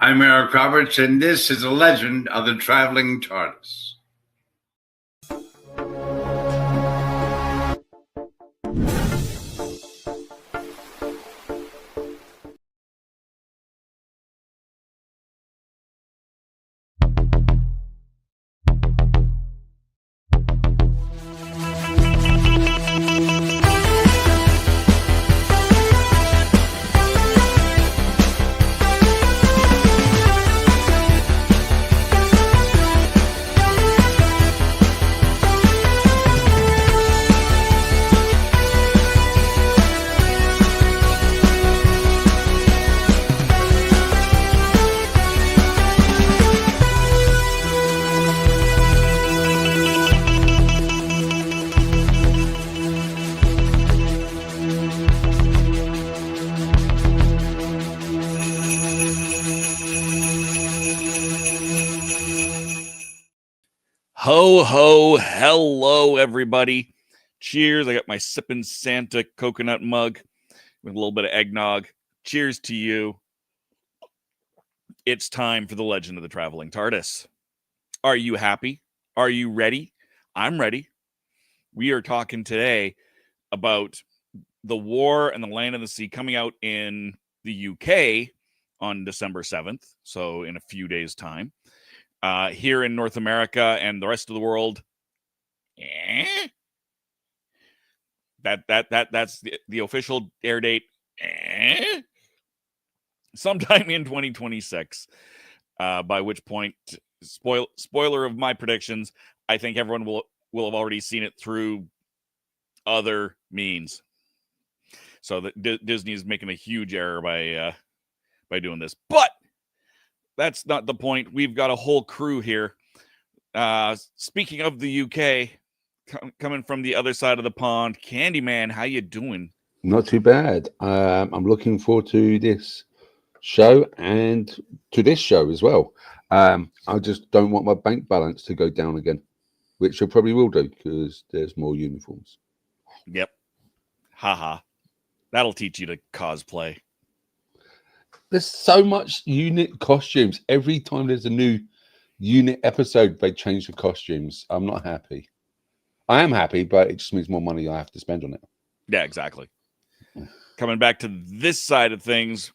I'm Eric Roberts, and this is a legend of the Traveling TARDIS. Ho, ho, hello, everybody. Cheers. I got my Sippin' Santa coconut mug with a little bit of eggnog. Cheers to you. It's time for the Legend of the Traveling TARDIS. Are you happy? Are you ready? I'm ready. We are talking today about The War and the Land of the Sea coming out in the UK on December 7th, so in a few days' time. Here in North America and the rest of the world, that's the official air date. Sometime in 2026. By which point, spoiler of my predictions, I think everyone will have already seen it through other means. So that Disney is making a huge error by doing this, but that's not the point. We've got a whole crew here. Speaking of the UK, coming from the other side of the pond, Candyman, how you doing? Not too bad. I'm looking forward to this show and to this show as well. I just don't want my bank balance to go down again, which I probably will do because there's more uniforms. Yep. Haha. That'll teach you to cosplay. There's so much unit costumes. Every time there's a new unit episode, they change the costumes. I'm not happy. I am happy, but it just means more money I have to spend on it. Yeah, exactly. Coming back to this side of things,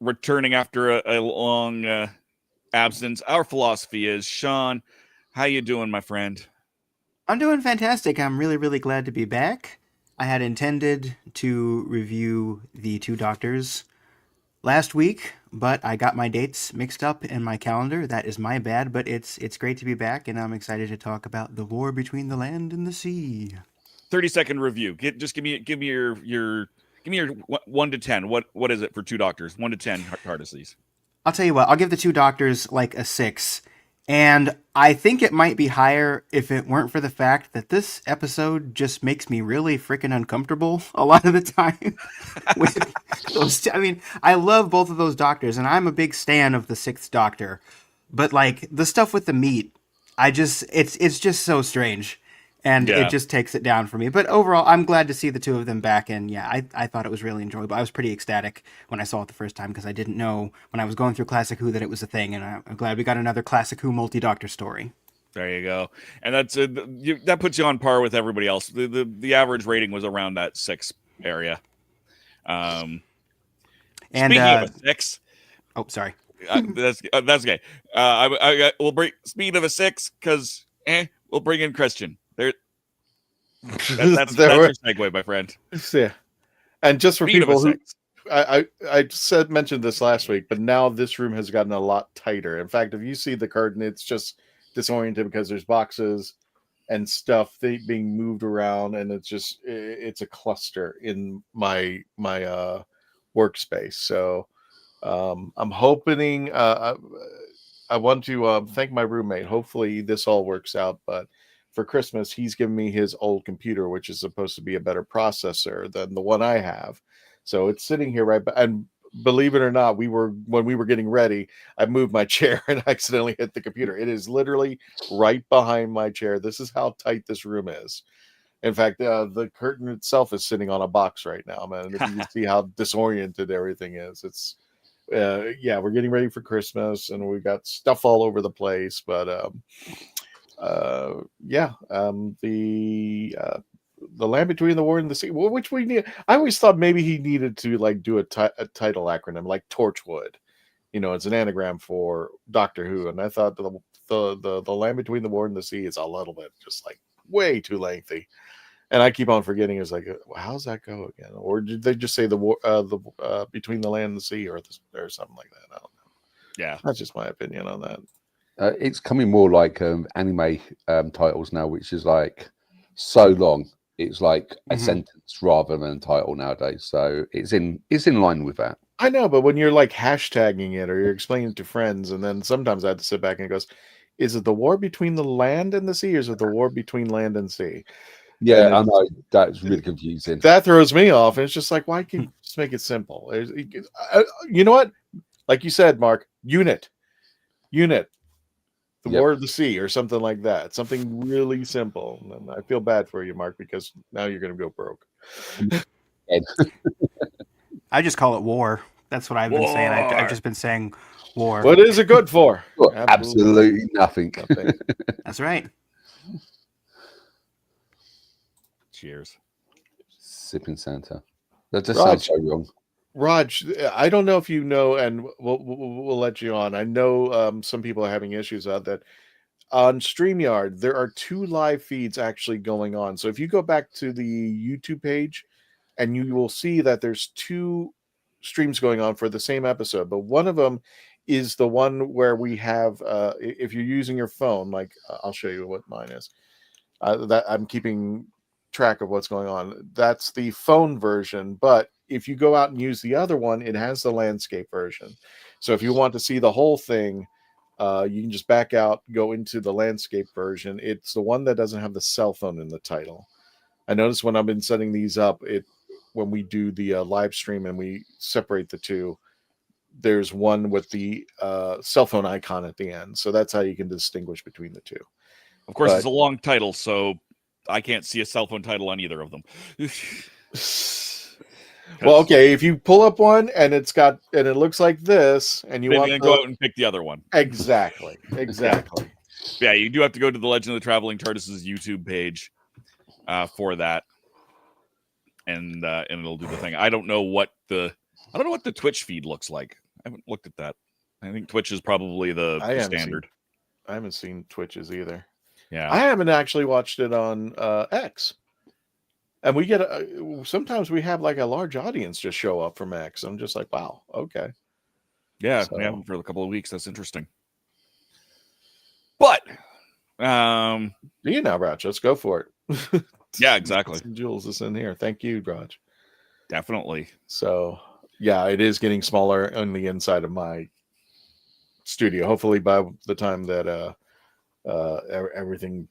returning after a long absence, our philosophy is, Sean, how you doing, my friend? I'm doing fantastic. I'm really, really glad to be back. I had intended to review the Two Doctors last week, but I got my dates mixed up in my calendar. That is my bad, but it's great to be back, and I'm excited to talk about the war between the land and the sea. 30-second review. Just give me your 1 to 10. What is it for Two Doctors? 1 to 10 TARDISes. I'll tell you what. I'll give the Two Doctors like a 6. And I think it might be higher if it weren't for the fact that this episode just makes me really freaking uncomfortable a lot of the time. I love both of those doctors, and I'm a big stan of the Sixth Doctor. But like the stuff with the meat, it's just so strange. And It just takes it down for me. But overall, I'm glad to see the two of them back. And yeah, I thought it was really enjoyable. I was pretty ecstatic when I saw it the first time because I didn't know when I was going through Classic Who that it was a thing. And I'm glad we got another Classic Who multi-doctor story. There you go. And that's that puts you on par with everybody else. The average rating was around that 6 area. And speaking of a 6. Oh, sorry. That's okay. We'll bring speaking of a 6 because we'll bring in Christian. That's your segue, my friend. Yeah, and just for people who I mentioned this last week, but now this room has gotten a lot tighter. In fact, if you see the curtain, it's just disoriented because there's boxes and stuff being moved around, and it's a cluster in my workspace. So I'm hoping I want to thank my roommate. Hopefully this all works out, but for Christmas, he's given me his old computer, which is supposed to be a better processor than the one I have. So it's sitting here and believe it or not, when we were getting ready, I moved my chair and accidentally hit the computer. It is literally right behind my chair. This is how tight this room is. In fact, the curtain itself is sitting on a box right now, man. If you can see how disoriented everything is, yeah, we're getting ready for Christmas, and we got stuff all over the place. But the Land Between the War and the Sea, which we need. I always thought maybe he needed to like do a title acronym like Tourchwood. It's an anagram for Doctor Who, and I thought the Land Between the War and the Sea is a little bit just like way too lengthy. And I keep on forgetting. It's like, how's that go again? Or did they just say the war, between the land and the sea, or something like that? I don't know. Yeah, that's just my opinion on that. It's coming more like anime titles now, which is like so long. It's like a sentence rather than a title nowadays. So it's in line with that. I know, but when you're like hashtagging it or you're explaining it to friends, and then sometimes I have to sit back and it goes, is it the war between the land and the sea, or is it the war between land and sea? Yeah, I know. That's really confusing. That throws me off. And it's just like, why can't you just make it simple? You know what? Like you said, Mark, unit. The War of the Sea or something like that. Something really simple. And I feel bad for you, Mark, because now you're going to go broke. I just call it war. That's what I've been saying. I've just been saying war. What is it good for? Well, absolutely nothing. That's right. Cheers. Sipping Santa. That just sounds so wrong. Raj, I don't know if you know, and we'll let you on. I know some people are having issues out that on StreamYard, there are 2 live feeds actually going on. So if you go back to the YouTube page, and you will see that there's 2 streams going on for the same episode, but one of them is the one where we have, if you're using your phone, like I'll show you what mine is. That I'm keeping track of what's going on. That's the phone version, but if you go out and use the other one, it has the landscape version. So if you want to see the whole thing, you can just back out, go into the landscape version. It's the one that doesn't have the cell phone in the title. I noticed when I've been setting these up, when we do the live stream and we separate the 2, there's one with the cell phone icon at the end. So that's how you can distinguish between the 2. Of course, it's a long title, so I can't see a cell phone title on either of them. Well, okay, if you pull up one and it looks like this, and you want to go out and pick the other one. Exactly. Yeah, you do have to go to the Legend of the Traveling TARDIS' YouTube page for that, and it'll do the thing. I don't know what the Twitch feed looks like. I haven't looked at that. I think Twitch is probably the standard. I haven't seen Twitches either. Yeah, I haven't actually watched it on X. And we get sometimes we have like a large audience just show up from X. I'm just like, wow, okay. Yeah, for a couple of weeks. That's interesting. But now, Raj, let's go for it. Yeah, exactly. Jules is in here. Thank you, Raj. Definitely. So yeah, it is getting smaller on the inside of my studio. Hopefully by the time that everything,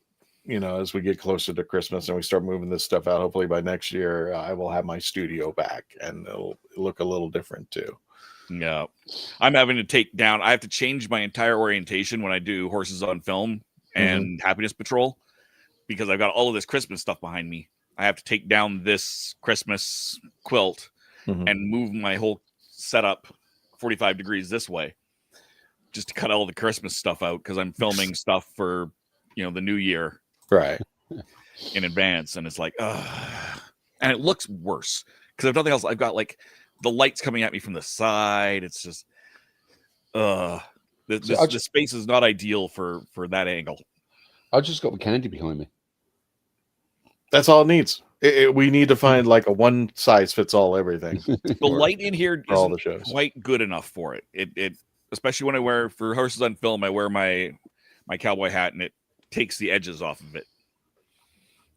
as we get closer to Christmas and we start moving this stuff out, hopefully by next year, I will have my studio back and it'll look a little different too. Yeah. I'm having to I have to change my entire orientation when I do Horses on Film and Happiness Patrol, because I've got all of this Christmas stuff behind me. I have to take down this Christmas quilt and move my whole setup 45 degrees this way just to cut all the Christmas stuff out, because I'm filming stuff for, the new year. Right. In advance. And it's like, and it looks worse because I've nothing else. I've got like the lights coming at me from the side. It's just, the space is not ideal for that angle. I just got the candy behind me. That's all it needs. We need to find like a one size fits all everything. The light in here isn't quite good enough for it. It especially when I wear, for Horses on Film, I wear my cowboy hat and it takes the edges off of it.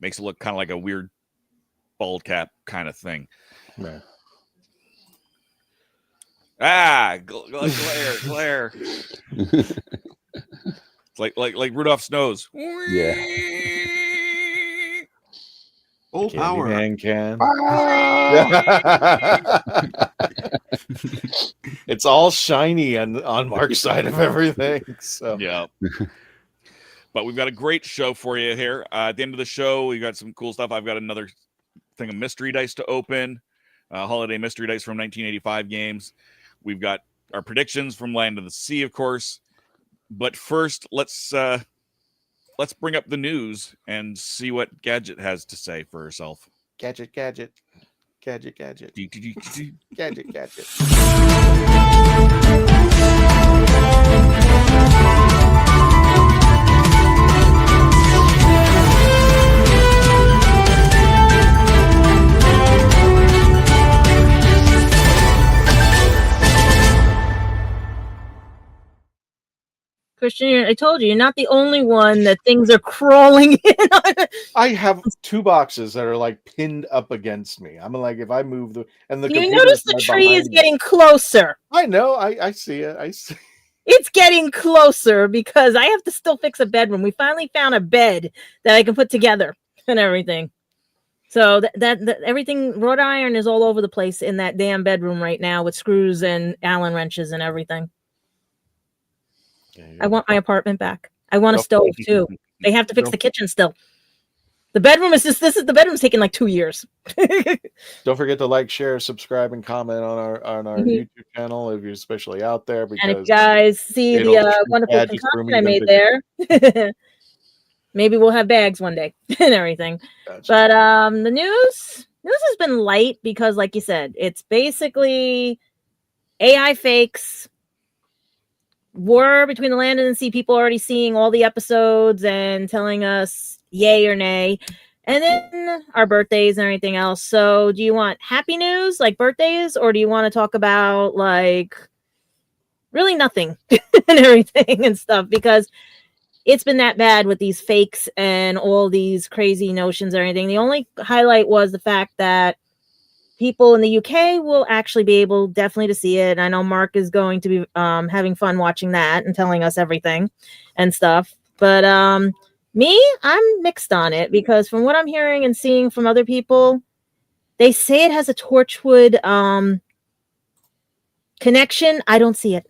Makes it look kind of like a weird bald cap kind of thing. Yeah. Glare. It's like Rudolph's nose. Yeah. Old power. Can. It's all shiny on Mark's side of everything. So yeah. But we've got a great show for you here. At the end of the show, we got some cool stuff. I've got another thing of mystery dice to open. Holiday mystery dice from 1985 games. We've got our predictions from Land of the Sea, of course. But first, let's bring up the news and see what Gadget has to say for herself. Gadget. Gadget. Gadget. Christian, I told you, you're not the only one that things are crawling in. I have 2 boxes that are like pinned up against me. I'm like, if I move the you notice the tree is getting closer. I know. I see it. I see. It's getting closer because I have to still fix a bedroom. We finally found a bed that I can put together and everything. So that everything, wrought iron is all over the place in that damn bedroom right now with screws and Allen wrenches and everything. I want my apartment back. I want a stove too. They have to fix the kitchen still. The bedroom is the bedroom's taking like 2 years. Don't forget to like, share, subscribe, and comment on our YouTube channel if you're especially out there. Because and if you guys see the wonderful concoction I made there, maybe we'll have bags one day and everything. Gotcha. But the news has been light because, like you said, it's basically AI fakes. War between the land and the sea, people already seeing all the episodes and telling us yay or nay, and then our birthdays and everything else. So do you want happy news like birthdays, or do you want to talk about like really nothing and everything and stuff? Because it's been that bad with these fakes and all these crazy notions or anything. The only highlight was the fact that people in the UK will actually be able definitely to see it. I know Mark is going to be having fun watching that and telling us everything and stuff. But me, I'm mixed on it because from what I'm hearing and seeing from other people, they say it has a Torchwood connection. I don't see it.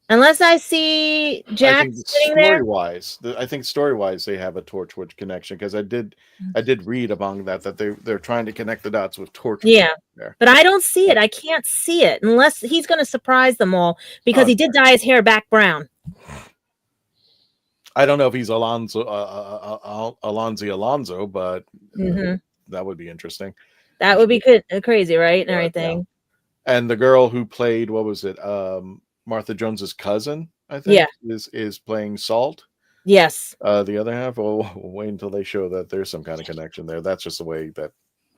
Unless I see Jack sitting there. I think story-wise, they have a Torchwood connection because I did read among that they're trying to connect the dots with Torchwood. Yeah, but I don't see it. I can't see it unless he's going to surprise them all because he did dye his hair back brown. I don't know if he's Alonzo, but that would be interesting. That would be crazy, right? And everything. Yeah. And the girl who played, what was it? Martha Jones's cousin, I think, is playing Salt. Yes. The other half, we'll wait until they show that there's some kind of connection there. That's just the way that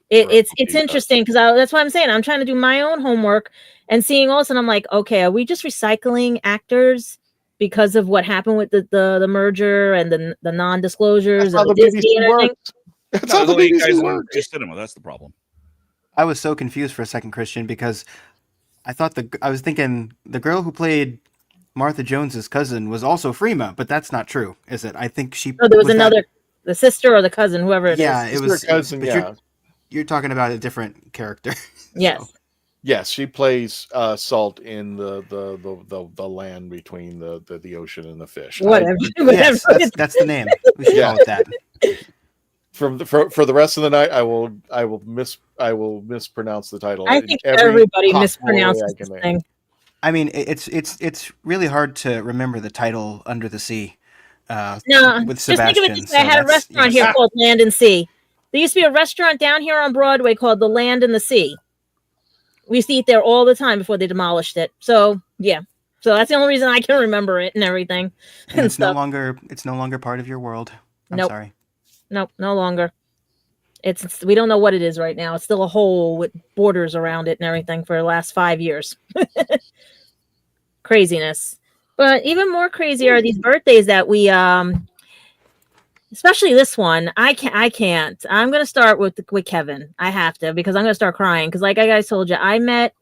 it's interesting because that's what I'm saying. I'm trying to do my own homework and seeing all this, and I'm like, okay, are we just recycling actors because of what happened with the merger and the non-disclosures and Disney and everything? That's how the BBC works. Just cinema. That's the problem. I was so confused for a second, Christian, because I was thinking the girl who played Martha Jones's cousin was also Freema, but that's not true, is it? I think she. Oh, there was another, the sister or the cousin, whoever it is. Yeah, it was cousin. Yeah, you're talking about a different character. Yes. So. Yes, she plays Salt in the land between the ocean and the fish. Whatever. Yes, that's the name. We should call it that. For the rest of the night, I will mispronounce the title. I think everybody mispronounces this thing. I mean, it's really hard to remember the title Under the Sea. No, with Sebastian. Just think of it this way. So I had a restaurant here called Land and Sea. There used to be a restaurant down here on Broadway called the Land and the Sea. We used to eat there all the time before they demolished it. So yeah, so that's the only reason I can remember it and everything. And it's no longer part of your world. I'm sorry. Nope, no longer. It's we don't know what it is right now. It's still a hole with borders around it and everything for the last 5 years. Craziness. But even more crazy are these birthdays that we especially this one. I can't. I'm gonna start with Kevin. I have to because I'm gonna start crying because like I guys told you, I met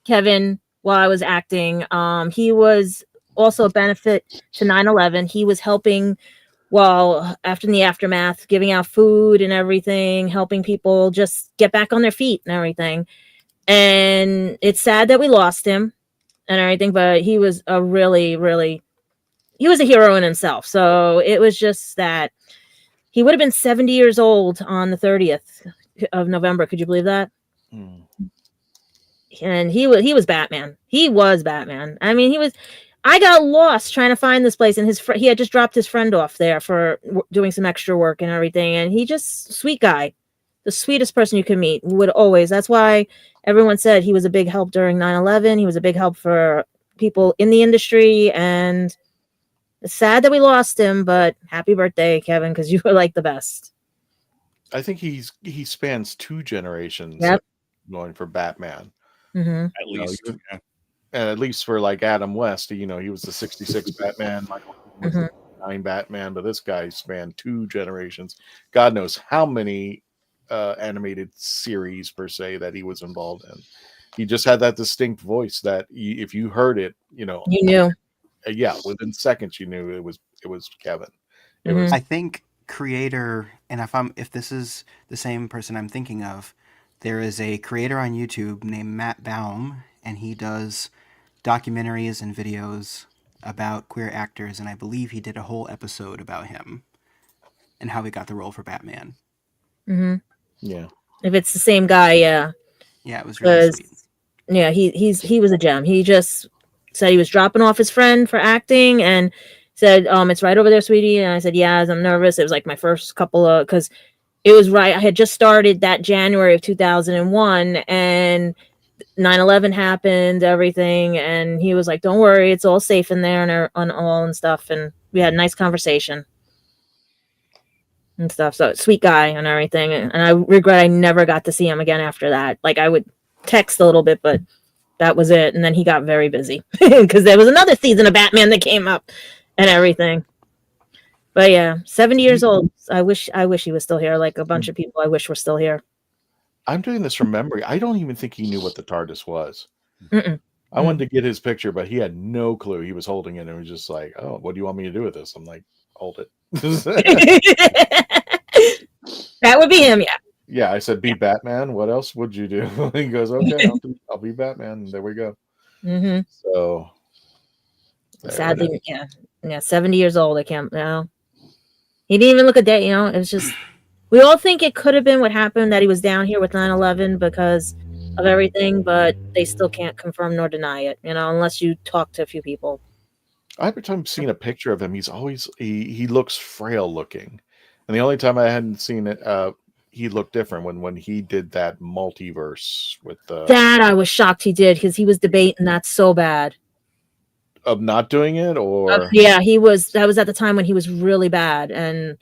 Kevin while I was acting. He was also a benefit to 9/11. He was helping after the aftermath, giving out food and everything, helping people just get back on their feet and everything. And it's sad that we lost him and everything, but he was he was a hero in himself. So it was just that he would have been 70 years old on the 30th of November. Could you believe that? and he was Batman. He was Batman. I mean, I got lost trying to find this place, and he had just dropped his friend off there for doing some extra work and everything. And he just sweet guy, the sweetest person you could meet. Would always. That's why everyone said he was a big help during 9/11. He was a big help for people in the industry, and it's sad that we lost him. But happy birthday, Kevin, because you were like the best. I think he spans 2 generations. Yep. Going for Batman. Mm-hmm. At least. Yeah. And at least for like Adam West, he was the 66 Batman, Michael was the 9 Batman, but this guy spanned 2 generations. God knows how many animated series per se that he was involved in. He just had that distinct voice that if you heard it, you knew. Yeah, within seconds you knew it was Kevin. It Mm-hmm. was. I think creator, and if this is the same person I'm thinking of, there is a creator on YouTube named Matt Baum, and he does documentaries and videos about queer actors, and I believe he did a whole episode about him and how he got the role for Batman. Mm-hmm. Yeah. If it's the same guy, yeah. Yeah, it was really sweet. Yeah, he was a gem. He just said he was dropping off his friend for acting and said, it's right over there, sweetie. And I said, yeah, I'm nervous. It was like my first couple of, because it was right. I had just started that January of 2001, and 9/11 happened, everything. And he was like, don't worry, it's all safe in there and stuff. And we had a nice conversation and stuff. So sweet guy and everything. And I regret I never got to see him again after that. Like, I would text a little bit, but that was it. And then he got very busy because there was another season of Batman that came up and everything. But yeah, 70 years old. I wish he was still here. Like a bunch of people I wish were still here. I'm doing this from memory. I don't even think he knew what the TARDIS was. Mm-mm. I wanted to get his picture, but he had no clue. He was holding it and was just like, oh, what do you want me to do with this? I'm like, hold it. That would be him, yeah. Yeah, I said, be Batman. What else would you do? He goes, okay, I'll be Batman. And there we go. Mm-hmm. So, sadly, yeah, 70 years old. I can't, he didn't even look a day, it was just, we all think it could have been what happened, that he was down here with 9/11 because of everything, but they still can't confirm nor deny it, unless you talk to a few people. Every time I've seen a picture of him, he's always, he looks frail looking. And the only time I hadn't seen it, he looked different when he did that multiverse with that I was shocked he did, because he was debating that so bad. Of not doing it, or yeah, that was at the time when he was really bad, and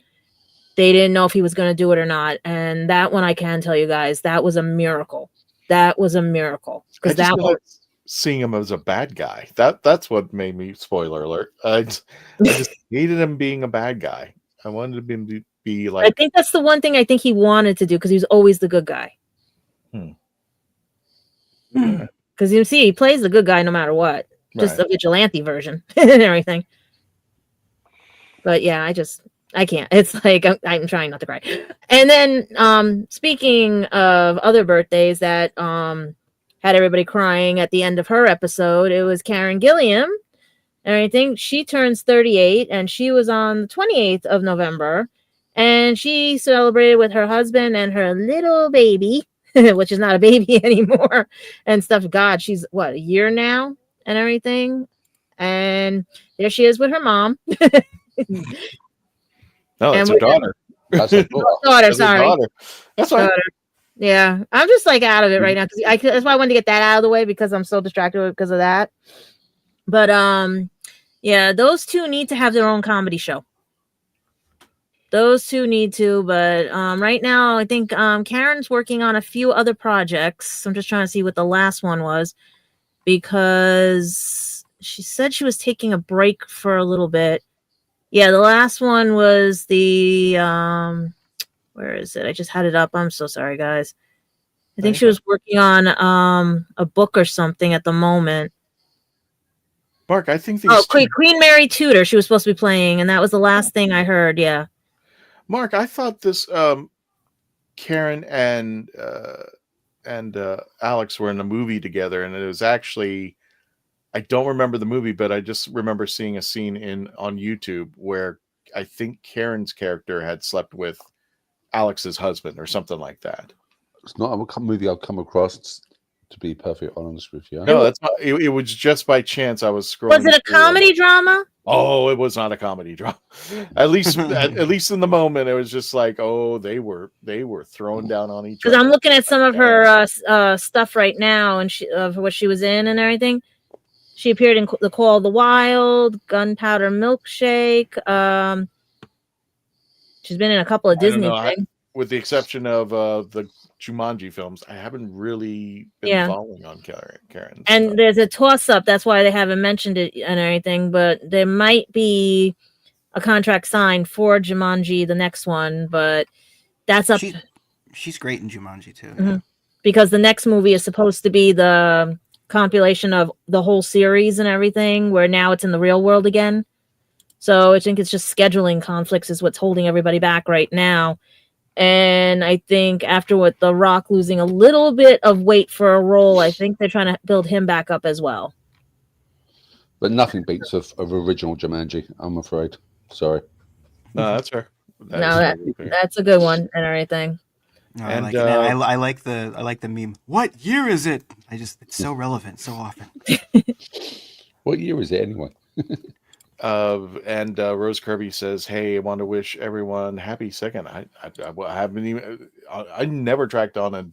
they didn't know if he was going to do it or not. And that one, I can tell you guys, that was a miracle. Because that was seeing him as a bad guy. That's what made me, spoiler alert. I just hated him being a bad guy. I wanted him to be like. I think that's the one thing I think he wanted to do, because he was always the good guy. Because you see, he plays the good guy no matter what. Just a vigilante version and everything. But yeah, I can't. It's like I'm trying not to cry. And then speaking of other birthdays that had everybody crying at the end of her episode, it was Karen Gilliam and everything. She turns 38, and she was on the 28th of November, and she celebrated with her husband and her little baby, which is not a baby anymore, and stuff. God, she's what, a year now and everything, and there she is with her mom. No, that's her daughter. That's her daughter. Sorry, daughter. That's right. Yeah, I'm just like out of it right now, because that's why I wanted to get that out of the way, because I'm so distracted because of that. But yeah, those two need to have their own comedy show. Those two need to, but right now I think Karen's working on a few other projects. I'm just trying to see what the last one was, because she said she was taking a break for a little bit. Yeah, the last one was the where is it? I just had it up. I'm so sorry, guys. I think she was working on a book or something at the moment. Mark, I think these Queen Mary Tudor she was supposed to be playing, and that was the last thing I heard. Yeah. Mark, I thought this Karen and Alex were in a movie together, and it was actually, I don't remember the movie, but I just remember seeing a scene on YouTube where I think Karen's character had slept with Alex's husband or something like that. It's not a movie I've come across. To be perfectly honest with you. No, that's not, it was just by chance I was scrolling. Was it a comedy drama? Oh, it was not a comedy drama. At least in the moment, it was just like, oh, they were throwing down on each other. Because I'm looking at some of her stuff right now, and of what she was in and everything. She appeared in The Call of the Wild, Gunpowder Milkshake. She's been in a couple of Disney things. With the exception of the Jumanji films, I haven't really been following on Karen. And there's a toss-up. That's why they haven't mentioned it and everything. But there might be a contract signed for Jumanji, the next one. But that's up. She's great in Jumanji, too. Mm-hmm. Because the next movie is supposed to be the compilation of the whole series and everything, where now it's in the real world again. So I think it's just scheduling conflicts is what's holding everybody back right now. And I think after what The Rock losing a little bit of weight for a role, I think they're trying to build him back up as well. But nothing beats of original Jumanji, I'm afraid. Sorry. No, that's fair. That's a good one and everything. No, I like the meme. What year is it? It's so relevant so often. What year is it anyway? And Rose Kirby says, "Hey, I want to wish everyone happy second." I haven't even. I never tracked on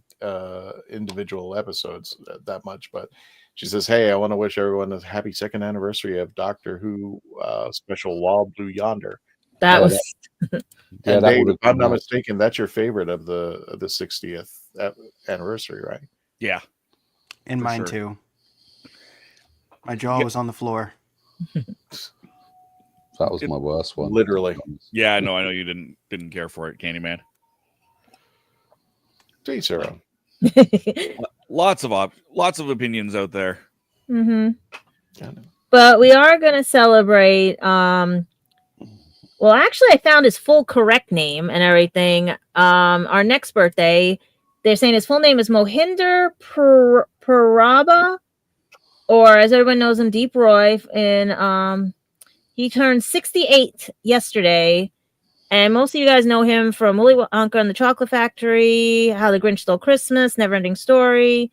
individual episodes that much, but she says, "Hey, I want to wish everyone a happy second anniversary of Doctor Who special Wall Blue Yonder." That was. And Dave, if I'm not mistaken, that's your favorite of the 60th anniversary, right? Yeah, and mine too. My jaw was on the floor. That was my worst one. Literally. Yeah, I know you didn't care for it, Candyman. Zero. Lots of opinions out there. Mm-hmm. But we are going to celebrate. Well, actually, I found his full correct name and everything. Our next birthday, they're saying his full name is Mohinder Puraba, or as everyone knows him, Deep Roy. And he turned 68 yesterday. And most of you guys know him from Willy Wonka and the Chocolate Factory, How the Grinch Stole Christmas, Neverending Story,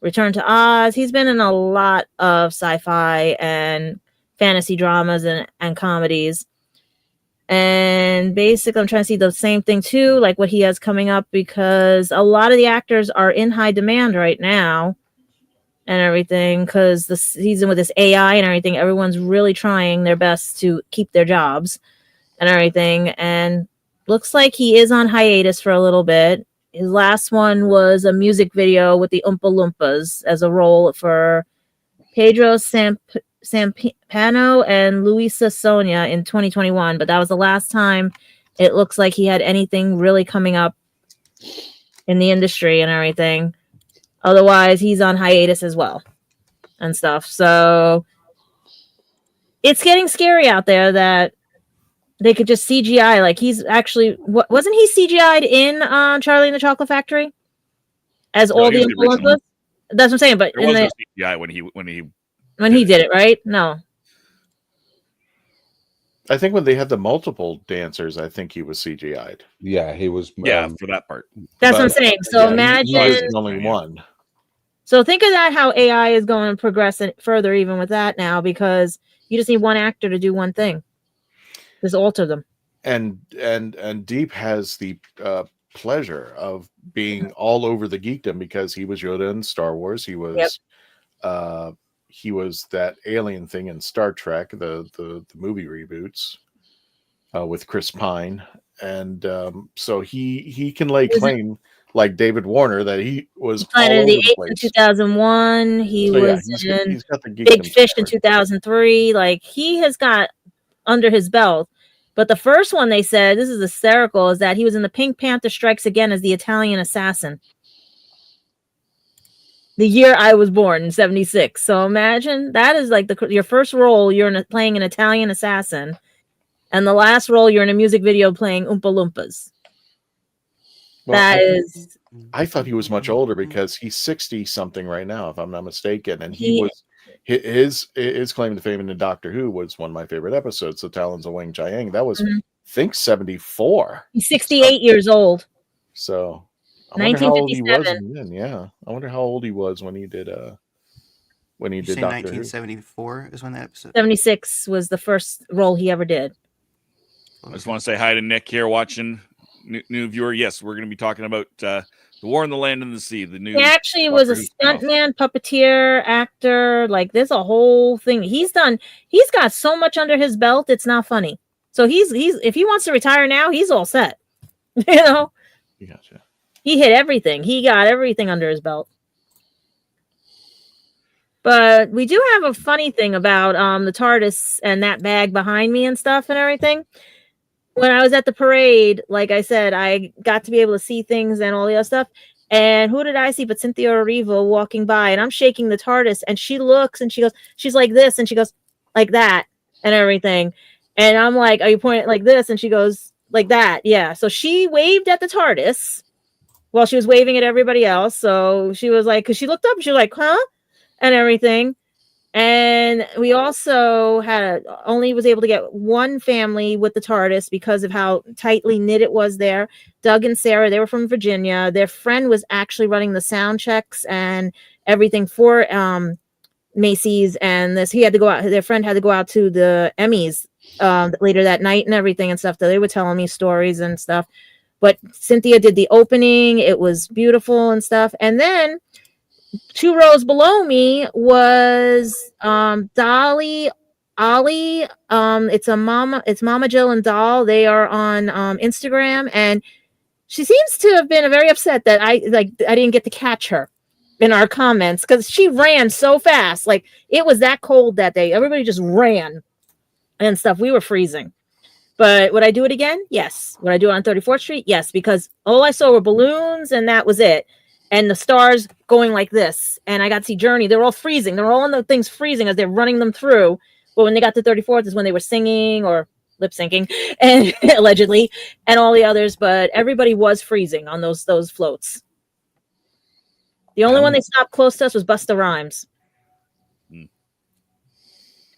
Return to Oz. He's been in a lot of sci-fi and fantasy dramas and comedies. And basically, I'm trying to see the same thing too, like what he has coming up, because a lot of the actors are in high demand right now and everything, because the season with this AI and everything, everyone's really trying their best to keep their jobs and everything. And looks like he is on hiatus for a little bit. His last one was a music video with the Oompa Loompas as a role for Pedro Sampano and Luisa Sonia in 2021, but that was the last time it looks like he had anything really coming up in the industry and everything. Otherwise, he's on hiatus as well and stuff. So it's getting scary out there that they could just CGI. Like, he's actually, wasn't he CGI'd in Charlie and the Chocolate Factory as all the influencers? That's what I'm saying. But there was no CGI when he did it, right? No. I think when they had the multiple dancers, I think he was CGI'd. Yeah, he was. Yeah, for that part. That's what I'm saying. So imagine. He was the only one. So think of that, how AI is going to progress further even with that now, because you just need one actor to do one thing. Just alter them. And Deep has the pleasure of being all over the geekdom, because he was Yoda in Star Wars. He was he was that alien thing in Star Trek, the movie reboots with Chris Pine. And so he can lay claim, like David Warner, that he was all over the place. In 2001, he was in Big Fish in 2003. Like, he has got under his belt. But the first one, they said, this is hysterical, is that he was in the Pink Panther Strikes Again as the Italian assassin. The year I was born, in 76. So imagine, that is like your first role, you're playing an Italian assassin. And the last role, you're in a music video playing Oompa Loompas. Well, I thought he was much older, because he's 60-something right now, if I'm not mistaken. And he was... His claim to fame in Doctor Who was one of my favorite episodes, The Talons of Wang Chiang. That was, I think, 74. He's 68 years old. So, I wonder how old he was then. Yeah, I wonder how old he was when he did. When he did Doctor 1974 is when that episode. 76 was the first role he ever did. I just want to say hi to Nick here watching. New viewer. Yes, we're going to be talking about The War in the Land and the Sea. The new. He actually was a stuntman, puppeteer, actor. Like there's a whole thing he's done. He's got so much under his belt. It's not funny. So he's if he wants to retire now, he's all set. You know. Gotcha. He hit everything. He got everything under his belt. But we do have a funny thing about the TARDIS and that bag behind me and stuff and everything. When I was at the parade, like I said, I got to be able to see things and all the other stuff. And who did I see but Cynthia Erivo walking by? And I'm shaking the TARDIS. And she looks and she goes, she's like this. And she goes like that and everything. And I'm like, are you pointing like this? And she goes like that. Yeah. So she waved at the TARDIS while she was waving at everybody else. So she was like, because she looked up and she was like, huh? And everything. And we also only was able to get one family with the TARDIS because of how tightly knit it was there. Doug and Sarah, they were from Virginia. Their friend was actually running the sound checks and everything for Macy's. And he had to go out. Their friend had to go out to the Emmys later that night and everything and stuff. They were telling me stories and stuff. But Cynthia did the opening. It was beautiful and stuff. And then 2 rows below me was Dolly, Ollie. It's Mama Jill and Doll. They are on Instagram, and she seems to have been very upset that I didn't get to catch her in our comments because she ran so fast. Like it was that cold that day. Everybody just ran and stuff. We were freezing. But would I do it again? Yes. Would I do it on 34th Street? Yes, because all I saw were balloons and that was it. And the stars going like this. And I got to see Journey. They're all freezing. They're all on the things freezing as they're running them through. But when they got to 34th is when they were singing or lip syncing and allegedly and all the others. But everybody was freezing on those floats. The only one they stopped close to us was Busta Rhymes.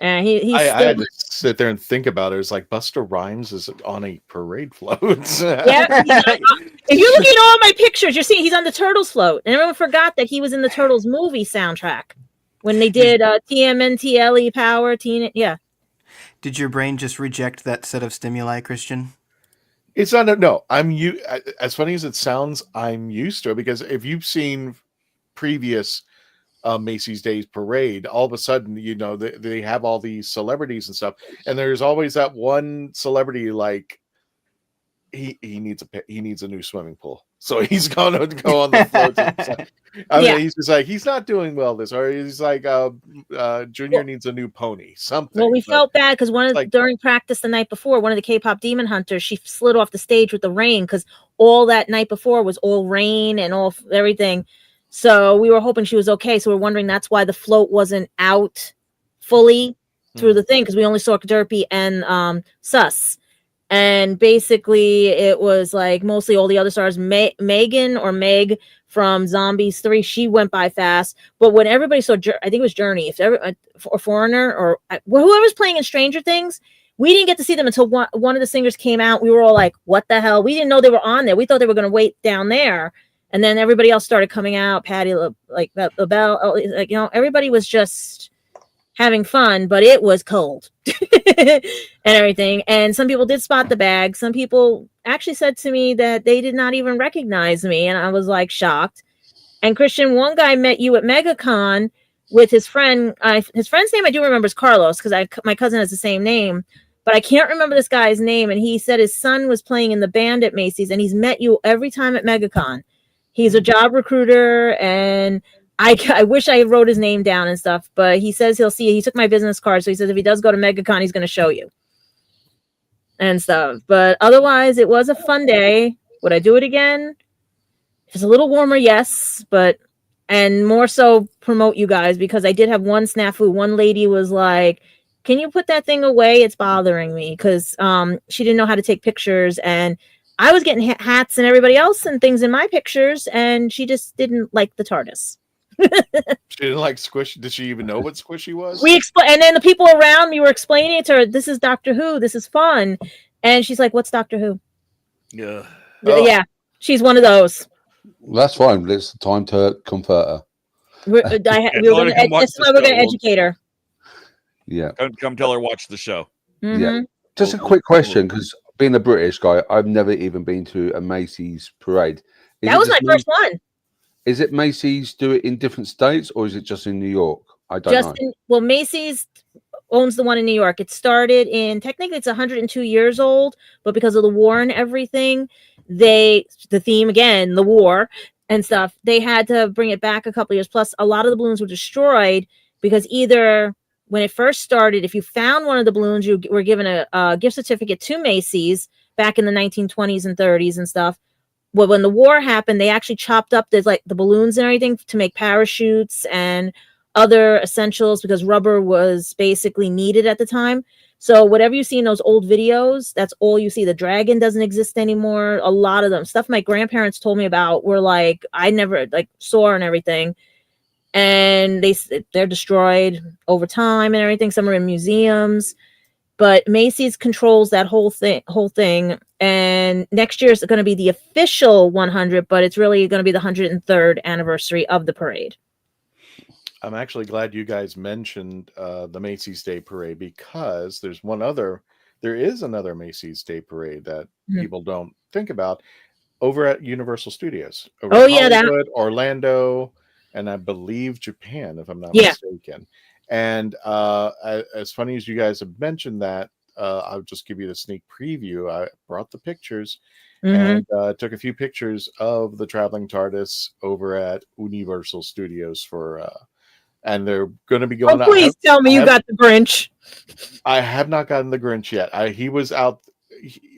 And I had to sit there and think about it. It's like Busta Rhymes is on a parade float. Yeah. If you're looking at all my pictures, you're seeing he's on the Turtles float. And everyone forgot that he was in the Turtles movie soundtrack when they did TMNTLE Power. Yeah. Did your brain just reject that set of stimuli, Christian? It's not. No, as funny as it sounds, I'm used to it because if you've seen previous Macy's Days Parade, all of a sudden, you know, they have all these celebrities and stuff, and there's always that one celebrity like he needs a new swimming pool, so he's gonna go on the floats. I mean, he's just like he's not doing well this, or he's like Junior needs a new pony, something. Well, we felt bad because during practice the night before, one of the K-pop demon hunters, she slid off the stage with the rain because all that night before was all rain and all everything. So we were hoping she was okay. So we're wondering that's why the float wasn't out fully through the thing because we only saw Derpy and Sus. And basically it was like mostly all the other stars. Megan or Meg from Zombies 3, she went by fast. But when everybody saw, I think it was Journey, or Foreigner, or whoever's playing in Stranger Things, we didn't get to see them until one of the singers came out. We were all like, what the hell? We didn't know they were on there. We thought they were going to wait down there. And then everybody else started coming out. Patty, like LaBelle, like, you know, everybody was just having fun, but it was cold and everything. And some people did spot the bag. Some people actually said to me that they did not even recognize me. And I was like shocked. And Christian, one guy met you at MegaCon with his friend. His friend's name I do remember is Carlos because my cousin has the same name. But I can't remember this guy's name. And he said his son was playing in the band at Macy's. And he's met you every time at MegaCon. He's a job recruiter, and I wish I wrote his name down and stuff, but he says he'll see. He took my business card, so he says if he does go to MegaCon, he's going to show you and stuff. But otherwise, it was a fun day. Would I do it again? If it's a little warmer, yes, and more so promote you guys because I did have one snafu. One lady was like, can you put that thing away? It's bothering me because she didn't know how to take pictures and I was getting hats and everybody else and things in my pictures, and she just didn't like the TARDIS. She didn't like Squish. Did she even know what Squishy was? And then the people around me were explaining it to her. This is Doctor Who. This is fun. And she's like, "What's Doctor Who?" Yeah. Yeah. She's one of those. That's fine. It's time to convert her. This is why we're going to educate her. Yeah. Come tell her watch the show. Mm-hmm. Yeah. Just a quick question, because being a British guy, I've never even been to a Macy's parade. That was my first one. Is it Macy's do it in different states, or is it just in New York? I don't know. Macy's owns the one in New York. It started technically it's 102 years old, but because of the war and everything, the theme again, the war and stuff, they had to bring it back a couple years. Plus, a lot of the balloons were destroyed because either when it first started, if you found one of the balloons, you were given a gift certificate to Macy's back in the 1920s and 30s and stuff. Well, when the war happened, they actually chopped up the balloons and everything to make parachutes and other essentials because rubber was basically needed at the time. So whatever you see in those old videos, that's all you see. The dragon doesn't exist anymore. A lot of them, stuff my grandparents told me about, were like I never saw and everything, and they're destroyed over time and everything. Some are in museums. But Macy's controls that whole thing. And next year is going to be the official 100, but it's really going to be the 103rd anniversary of the parade. I'm actually glad you guys mentioned the Macy's Day Parade, because there is another Macy's Day Parade that people don't think about over at Universal Studios. Hollywood, Orlando, and I believe Japan, if I'm not mistaken. And as funny as you guys have mentioned that, I'll just give you the sneak preview. I brought the pictures and took a few pictures of the Traveling TARDIS over at Universal Studios and they're going to be going out. Please tell me you got the Grinch. I have not gotten the Grinch yet. He was out.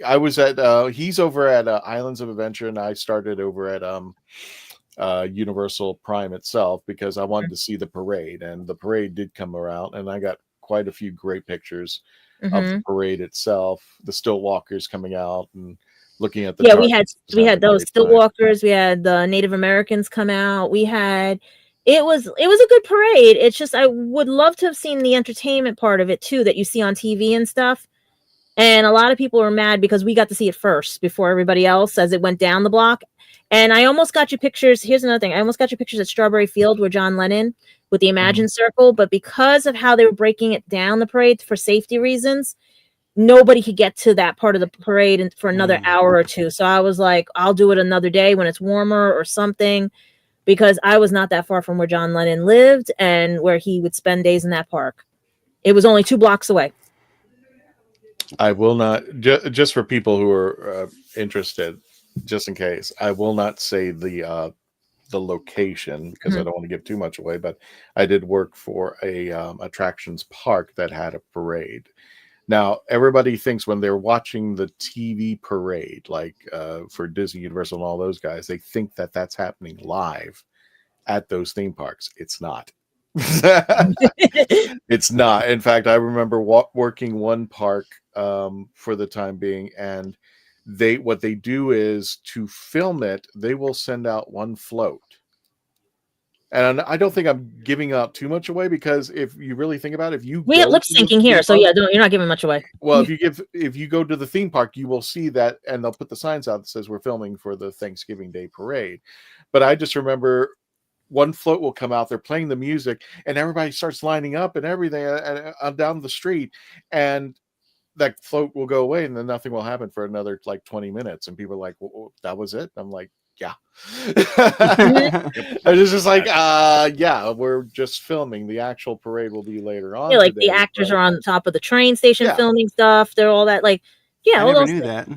I was at, he's over at Islands of Adventure, and I started over at Universal Prime itself because I wanted to see the parade, and the parade did come around, and I got quite a few great pictures of the parade itself, the stilt walkers coming out and looking at the we had those stilt walkers, we had the Native Americans come out, it was a good parade. It's just I would love to have seen the entertainment part of it too that you see on TV and stuff. And a lot of people were mad because we got to see it first before everybody else as it went down the block. And I almost got you pictures. Here's another thing. I almost got you pictures at Strawberry Field where John Lennon with the Imagine Circle. But because of how they were breaking it down the parade for safety reasons, nobody could get to that part of the parade for another hour or two. So I was like, I'll do it another day when it's warmer or something, because I was not that far from where John Lennon lived and where he would spend days in that park. It was only 2 blocks away. I will not, just for people who are interested, just in case, I will not say the location because I don't want to give too much away, but I did work for a attractions park that had a parade. Now, everybody thinks when they're watching the TV parade, like for Disney, Universal, and all those guys, they think that that's happening live at those theme parks. It's not. It's not. In fact, I remember working one park for the time being, and what they do is to film it, they will send out one float. And I don't think I'm giving out too much away, because if you really think about it, we have lip syncing here, so yeah, you're not giving much away. Well, if you go to the theme park, you will see that, and they'll put the signs out that says we're filming for the Thanksgiving Day Parade. But I just remember one float will come out, they're playing the music, and everybody starts lining up and everything down the street, and that float will go away, and then nothing will happen for another 20 minutes, and people are like, well, that was it? I'm like, yeah. I was just like, yeah, we're just filming. The actual parade will be later on. Yeah, like today, the actors are on top of the train station filming stuff. They're all that, I never knew that.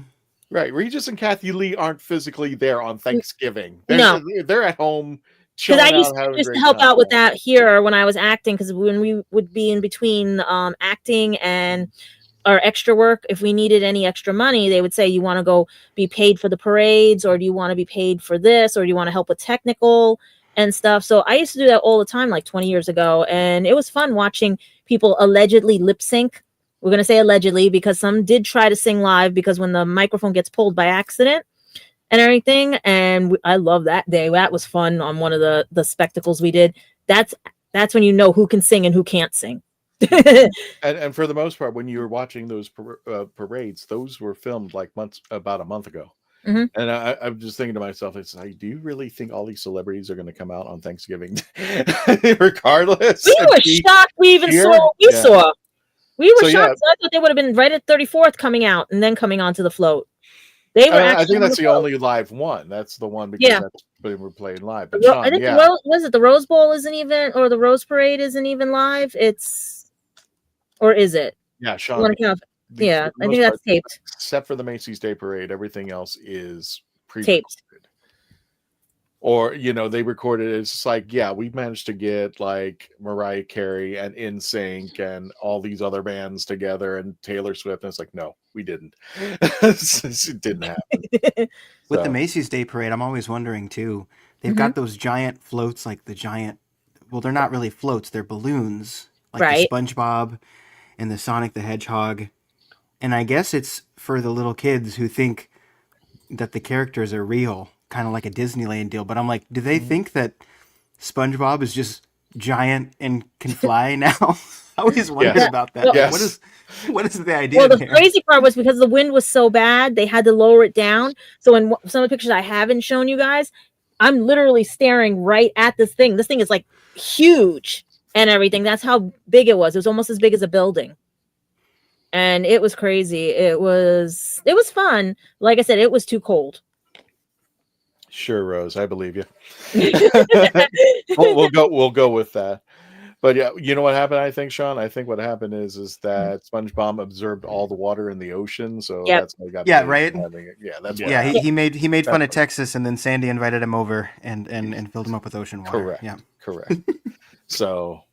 Right. Regis and Kathy Lee aren't physically there on Thanksgiving. They're at home. Because I used to help out with that here when I was acting, because when we would be in between acting and our extra work, if we needed any extra money, they would say, you want to go be paid for the parades, or do you want to be paid for this, or do you want to help with technical and stuff? So I used to do that all the time, 20 years ago, and it was fun watching people allegedly lip sync. We're going to say allegedly because some did try to sing live, because when the microphone gets pulled by accident and everything, and I love that day. That was fun on one of the spectacles we did. That's when you know who can sing and who can't sing. and for the most part, when you were watching those parades, those were filmed about a month ago. Mm-hmm. And I'm just thinking to myself, it's like, do you really think all these celebrities are going to come out on Thanksgiving regardless? We were shocked we even saw what we saw. We were shocked. I thought they would have been right at 34th coming out and then coming onto the float. They were. I think that's the only live one. That's the one because that's when we're playing live. But Sean, I think the Rose Bowl isn't even, or the Rose Parade isn't even live. Or is it? Yeah, Sean. I think that's taped. Except for the Macy's Day Parade, everything else is taped. Or, they recorded it. It's like, we've managed to get like Mariah Carey and NSYNC and all these other bands together and Taylor Swift. And it's like, no, we didn't. It didn't happen. With the Macy's Day Parade, I'm always wondering too. They've got those giant floats, like the giant. Well, they're not really floats; they're balloons, like the SpongeBob and the Sonic the Hedgehog. And I guess it's for the little kids who think that the characters are real, kind of like a Disneyland deal. But I'm like, do they think that SpongeBob is just giant and can fly now? I always wondered about that. What is the idea? Well, the crazy part was because the wind was so bad, they had to lower it down. So in some of the pictures I haven't shown you guys, I'm literally staring right at this thing. This thing is like huge and everything. That's how big it was. It was almost as big as a building. And it was crazy. It was fun. Like I said, it was too cold. Sure, Rose, I believe you. we'll go with that. But yeah, you know what happened? I think, Sean. I think what happened is that SpongeBob absorbed all the water in the ocean, so that's how he got. Right. He made fun of Texas, and then Sandy invited him over and filled him up with ocean water. Correct. So.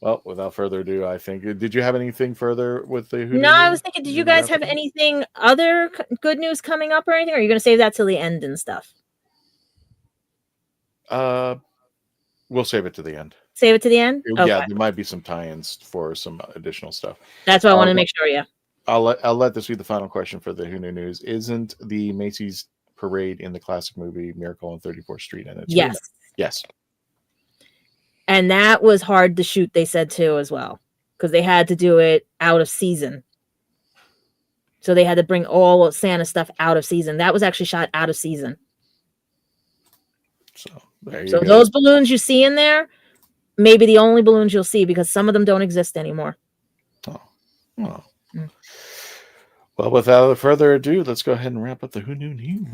Well, without further ado, I think. Did you have anything further with the? No, I was thinking. Did you guys have anything other good news coming up or anything? Or are you going to save that till the end and stuff? We'll save it to the end. Save it to the end. Okay. Yeah, there might be some tie-ins for some additional stuff. That's what I wanted to make sure. Yeah. I'll let this be the final question for the Who Knew News. Isn't the Macy's parade in the classic movie Miracle on 34th Street? And it's yes. And that was hard to shoot, they said too, as well, because they had to do it out of season. So they had to bring all of Santa stuff out of season. That was actually shot out of season. So there you go. Those balloons you see in there, maybe the only balloons you'll see because some of them don't exist anymore. Well, without further ado, let's go ahead and wrap up the Who Knew News.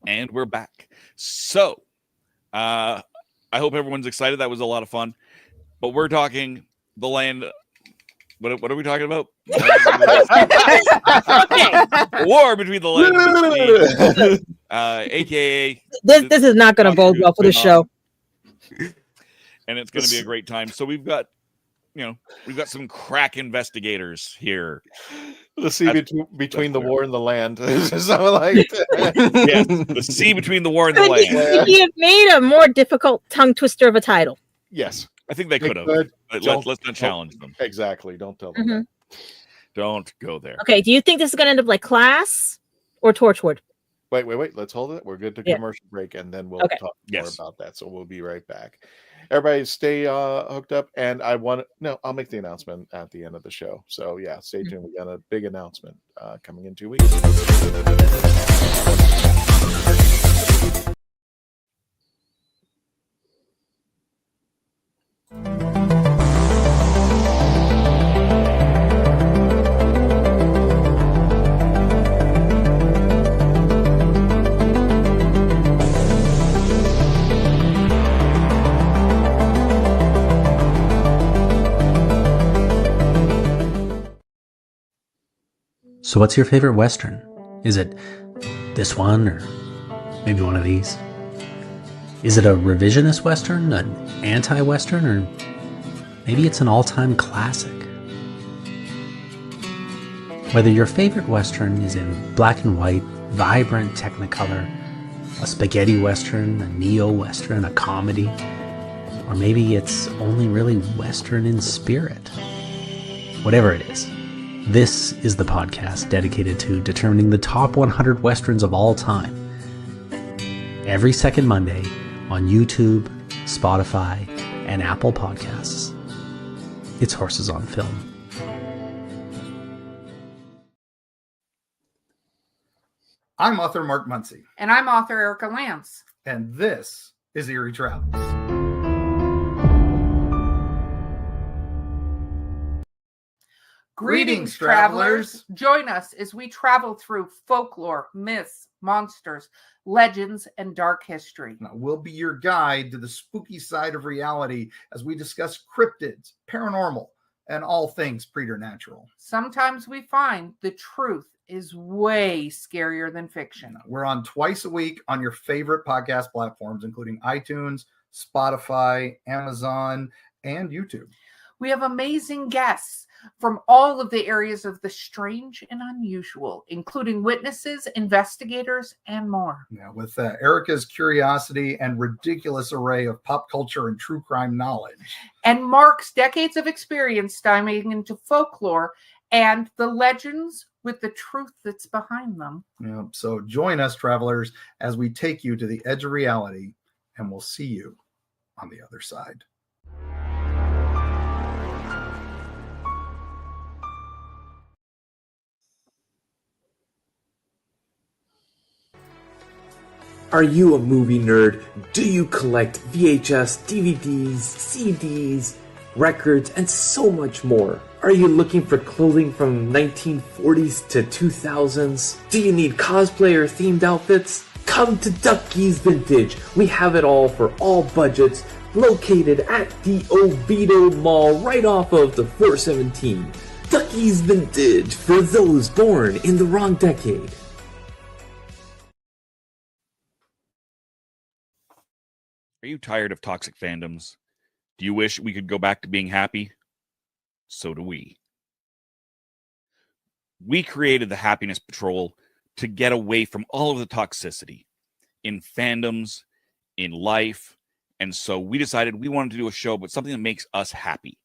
And we're back. So, I hope everyone's excited. That was a lot of fun. But we're talking the land. What are we talking about? War between the land and aka. This is not going to bode well for the show. And it's going to be a great time. So we've got some crack investigators here. The sea between the war and the land. Something like that. Yes, the sea between the war and the land. Could you have made a more difficult tongue twister of a title? Yes. I think they could have. Let's not challenge them. Exactly. Don't tell them that. Don't go there. Okay, do you think this is going to end up like Class or Torchwood? Wait. Let's hold it. We're good to commercial break, and then we'll talk more about that. So we'll be right back. Everybody stay hooked up, and I'll make the announcement at the end of the show. So yeah, stay tuned. We got a big announcement coming in 2 weeks. So what's your favorite Western? Is it this one or maybe one of these? Is it a revisionist Western, an anti-Western, or maybe it's an all-time classic? Whether your favorite Western is in black and white, vibrant Technicolor, a spaghetti Western, a neo-Western, a comedy, or maybe it's only really Western in spirit. Whatever it is, this is the podcast dedicated to determining the top 100 Westerns of all time. Every second Monday on YouTube, Spotify, and Apple Podcasts. it's Horses on Film. I'm author Mark Muncy. And I'm author Erica Lance. And this is Eerie Travels. Greetings, travelers. Join us as we travel through folklore, myths, monsters, legends, and dark history. Now, we'll be your guide to the spooky side of reality as we discuss cryptids, paranormal, and all things preternatural. Sometimes we find the truth is way scarier than fiction. We're on twice a week on your favorite podcast platforms, including iTunes, Spotify, Amazon, and YouTube. We have amazing guests from all of the areas of the strange and unusual, including witnesses, investigators, and more. Now, with Erica's curiosity and ridiculous array of pop culture and true crime knowledge. And Mark's decades of experience diving into folklore and the legends with the truth that's behind them. Yeah, so join us, travelers, as we take you to the edge of reality, and we'll see you on the other side. Are you a movie nerd? Do you collect VHS, DVDs, CDs, records, and so much more? Are you looking for clothing from 1940s to 2000s? Do you need cosplay or themed outfits? Come to Ducky's Vintage. We have it all for all budgets, located at the Oviedo Mall right off of the 417. Ducky's Vintage for those born in the wrong decade. Are you tired of toxic fandoms? Do you wish we could go back to being happy? So do we. We created the Happiness Patrol to get away from all of the toxicity in fandoms, in life, and so we decided we wanted to do a show about something that makes us happy.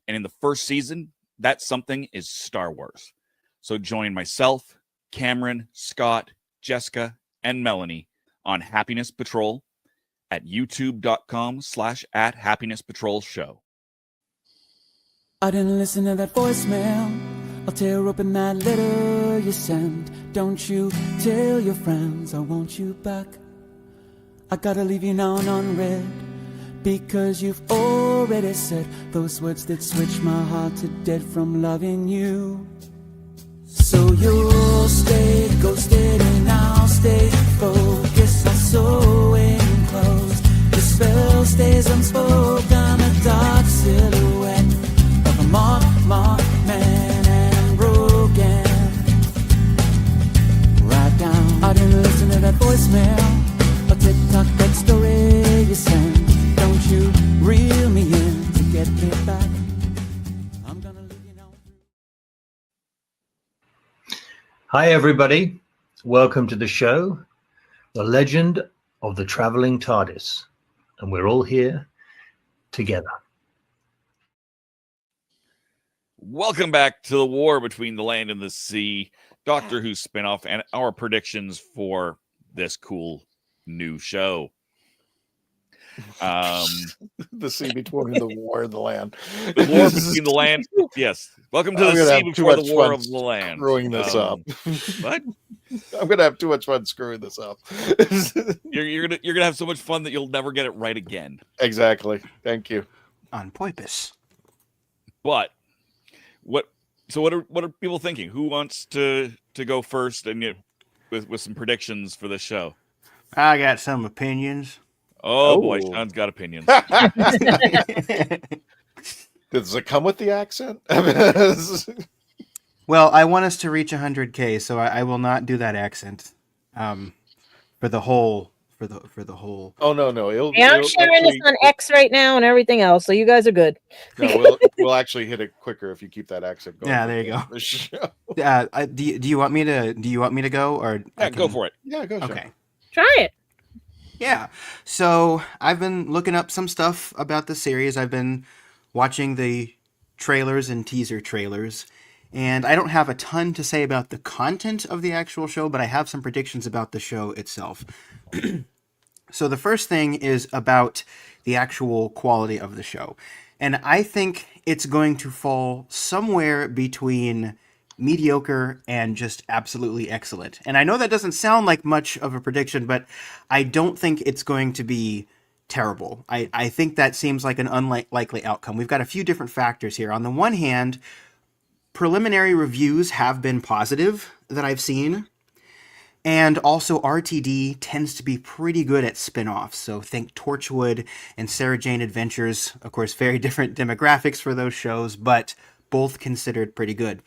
And in the first season, that something is Star Wars. So join myself, Cameron, Scott, Jessica, and Melanie on Happiness Patrol at youtube.com/@happinesspatrolshow. I didn't listen to that voicemail. I'll tear open that letter you sent. Don't you tell your friends I want you back. I gotta leave you now unread, because you've already said those words that switch my heart to dead from loving you. So you'll stay ghosted and I'll stay focused. I'll sew in close. The spell stays unspoken. A dark silhouette of a marked man and broken. Right down. I didn't listen to that voicemail. A TikTok that story you sent. Don't you reel me in to get me back. I'm gonna leave you now. Hi everybody, welcome to the show, The Legend of the Traveling TARDIS, and we're all here together. Welcome back to the war between the land and the sea, Doctor Who spinoff, and our predictions for this cool new show. The sea between the war and the land. The war between the land. Yes. Welcome to the sea before the war of the land. Screwing this up. What? I'm gonna have too much fun screwing this up. You're gonna have so much fun that you'll never get it right again. Exactly. Thank you. On purpose. But what are people thinking? Who wants to go first and with some predictions for this show? I got some opinions. Oh boy, Sean's got opinions. Does it come with the accent? Well, I want us to reach 100K, so I will not do that accent. For the whole. Oh no! I'm sharing this on X right now and everything else, so you guys are good. No, we'll actually hit it quicker if you keep that accent going. Yeah, there you go. Do you want me to? Do you want me to go or? Yeah, go for it. Yeah, go. Okay. Try it. Yeah. So I've been looking up some stuff about the series. I've been watching the trailers and teaser trailers, and I don't have a ton to say about the content of the actual show, but I have some predictions about the show itself. So the first thing is about the actual quality of the show. And I think it's going to fall somewhere between mediocre and just absolutely excellent. And I know that doesn't sound like much of a prediction, but I don't think it's going to be terrible. I think that seems like an unlikely outcome. We've got a few different factors here. On the one hand, preliminary reviews have been positive that I've seen. And also RTD tends to be pretty good at spin-offs. So think Torchwood and Sarah Jane Adventures. Of course, very different demographics for those shows, but both considered pretty good.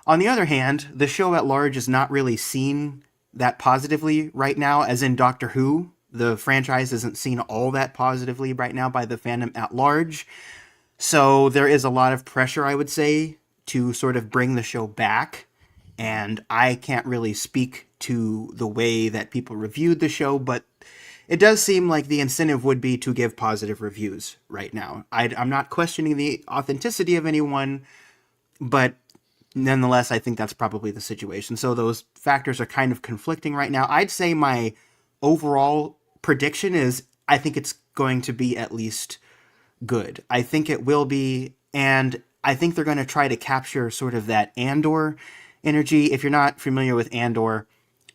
On the other hand, the show at large is not really seen that positively right now, as in Doctor Who. The franchise isn't seen all that positively right now by the fandom at large. So there is a lot of pressure, I would say, to sort of bring the show back. And I can't really speak to the way that people reviewed the show, but it does seem like the incentive would be to give positive reviews right now. I'm not questioning the authenticity of anyone, but nonetheless, I think that's probably the situation. So those factors are kind of conflicting right now. I'd say my overall prediction is I think it's going to be at least good. I think it will be, and I think they're going to try to capture sort of that Andor energy. If you're not familiar with Andor,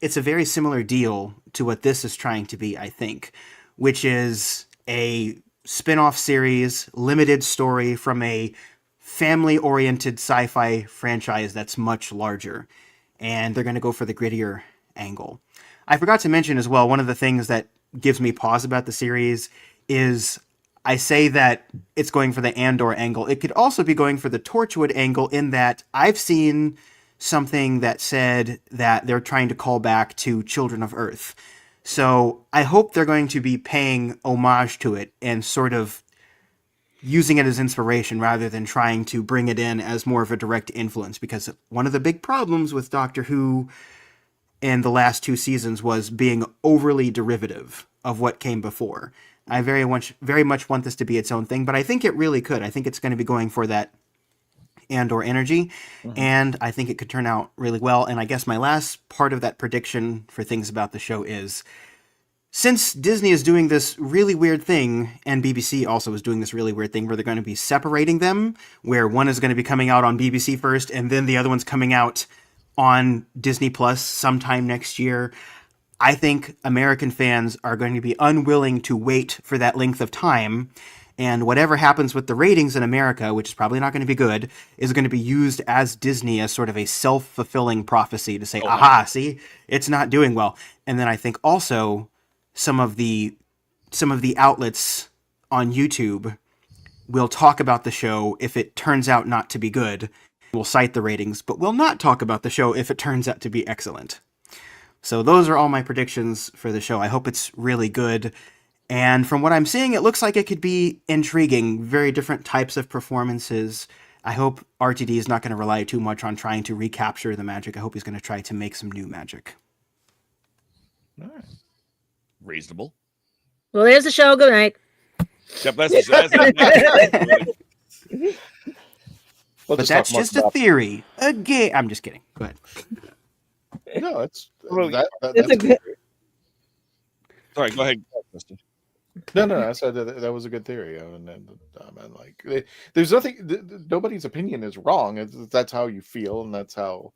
it's a very similar deal to what this is trying to be, I think, which is a spin-off series, limited story from a family-oriented sci-fi franchise that's much larger. And they're going to go for the grittier angle. I forgot to mention as well, one of the things that gives me pause about the series is I say that it's going for the Andor angle. It could also be going for the Torchwood angle, in that I've seen something that said that they're trying to call back to Children of Earth. So I hope they're going to be paying homage to it and sort of using it as inspiration rather than trying to bring it in as more of a direct influence. Because one of the big problems with Doctor Who in the last 2 seasons was being overly derivative of what came before. I very much want this to be its own thing, but I think it really could. I think it's going to be going for that Andor energy, and I think it could turn out really well. And I guess my last part of that prediction for things about the show is, since Disney is doing this really weird thing, and BBC also is doing this really weird thing where they're going to be separating them, where one is going to be coming out on BBC first, and then the other one's coming out on Disney Plus sometime next year, I think American fans are going to be unwilling to wait for that length of time. And whatever happens with the ratings in America, which is probably not going to be good, is going to be used as Disney as sort of a self-fulfilling prophecy to say, aha, see, it's not doing well. And then I think also some of the outlets on YouTube will talk about the show if it turns out not to be good. We'll cite the ratings, but will not talk about the show if it turns out to be excellent. So those are all my predictions for the show. I hope it's really good. And from what I'm seeing, it looks like it could be intriguing, very different types of performances. I hope RTD is not going to rely too much on trying to recapture the magic. I hope he's going to try to make some new magic. All right. Reasonable. Well, there's the show. Good night. Yep, that's but that's just a theory. Again, I'm just kidding. Go ahead. No, that's a good. Sorry, go ahead, Kristen. No. I said that was a good theory, and like, there's nothing. Nobody's opinion is wrong. That's how you feel, and that's how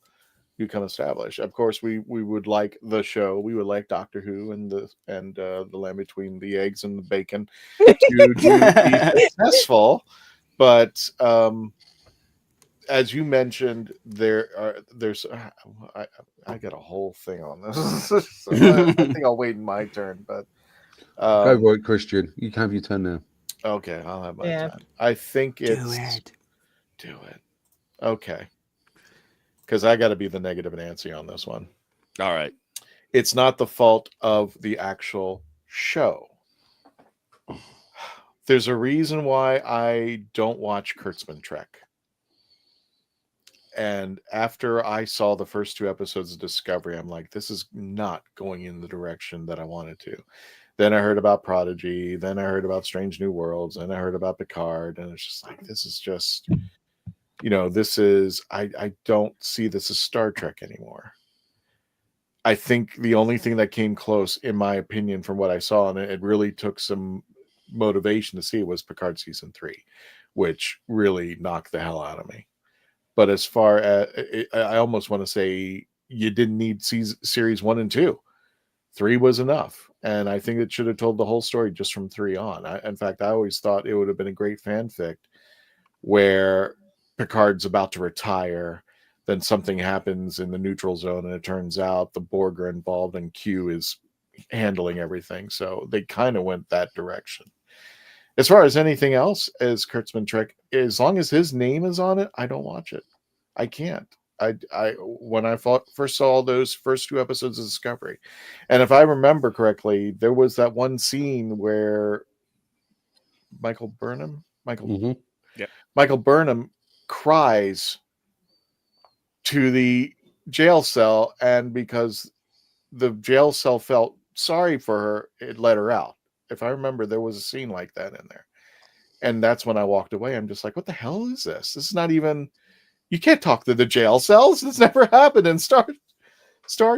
you can establish. Of course, we would like the show. We would like Doctor Who and the Land Between the Eggs and the Bacon to be successful, but as you mentioned, there's I got a whole thing on this. So I think I'll wait in my turn, but go for it, Christian. You can have your turn now. Okay, I'll have my turn. I think it's do it. Okay, because I got to be the negative Nancy on this one. All right, it's not the fault of the actual show. There's a reason why I don't watch Kurtzman Trek. And after I saw the first 2 episodes of Discovery, I'm like, this is not going in the direction that I wanted to. Then I heard about Prodigy. Then I heard about Strange New Worlds. And I heard about Picard. And it's just like, this is just, this is, I don't see this as Star Trek anymore. I think the only thing that came close, in my opinion, from what I saw, and it really took some motivation to see, was Picard season 3, which really knocked the hell out of me. But as far as I almost want to say, you didn't need series 1 and 2. 3 was enough. And I think it should have told the whole story just from 3 on. In fact, I always thought it would have been a great fanfic where Picard's about to retire, then something happens in the neutral zone, and it turns out the Borg are involved and Q is handling everything. So they kind of went that direction. As far as anything else as Kurtzman Trek, as long as his name is on it, I don't watch it. I can't. When I first saw those first 2 episodes of Discovery, and if I remember correctly, there was that one scene where Michael Burnham cries to the jail cell, and because the jail cell felt sorry for her, it let her out. If I remember, there was a scene like that in there, and that's when I walked away. I'm just like, what the hell is this? This is not even. You can't talk to the jail cells. This never happened in Star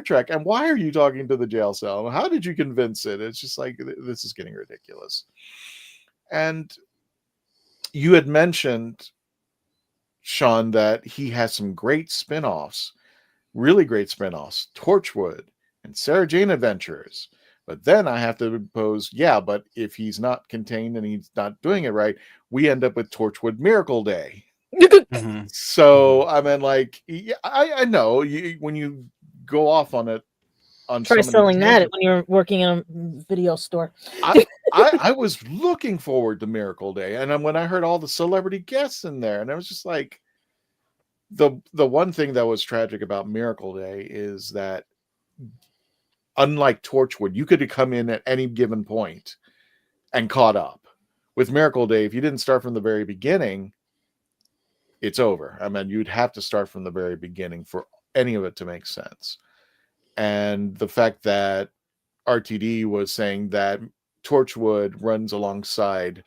Trek. And why are you talking to the jail cell? How did you convince it? It's just like, this is getting ridiculous. And you had mentioned, Sean, that he has some great spinoffs, really great spinoffs, Torchwood and Sarah Jane Adventures. But then I have to pose, but if he's not contained and he's not doing it right, we end up with Torchwood Miracle Day. So I mean, like, I know when you go off on it, try selling that when you're working in a video store. I was looking forward to Miracle Day, and when I heard all the celebrity guests in there, and I was just like, the one thing that was tragic about Miracle Day is that, unlike Torchwood, you could have come in at any given point and caught up. With Miracle Day, if you didn't start from the very beginning, it's over. I mean, you'd have to start from the very beginning for any of it to make sense. And the fact that RTD was saying that Torchwood runs alongside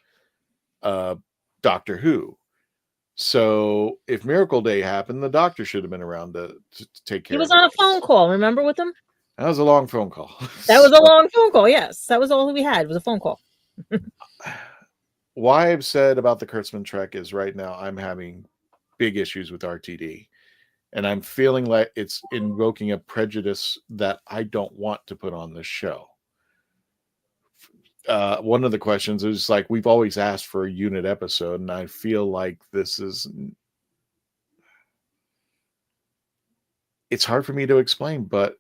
Doctor Who. So if Miracle Day happened, the Doctor should have been around to take care of it. He was on a phone call, remember, with him? That was a long phone call. That was a long phone call, yes. That was all we had, was a phone call. Why I've said about the Kurtzman Trek is right now I'm having big issues with RTD. And I'm feeling like it's invoking a prejudice that I don't want to put on this show. One of the questions is like, we've always asked for a unit episode, and I feel like this is... It's hard for me to explain, but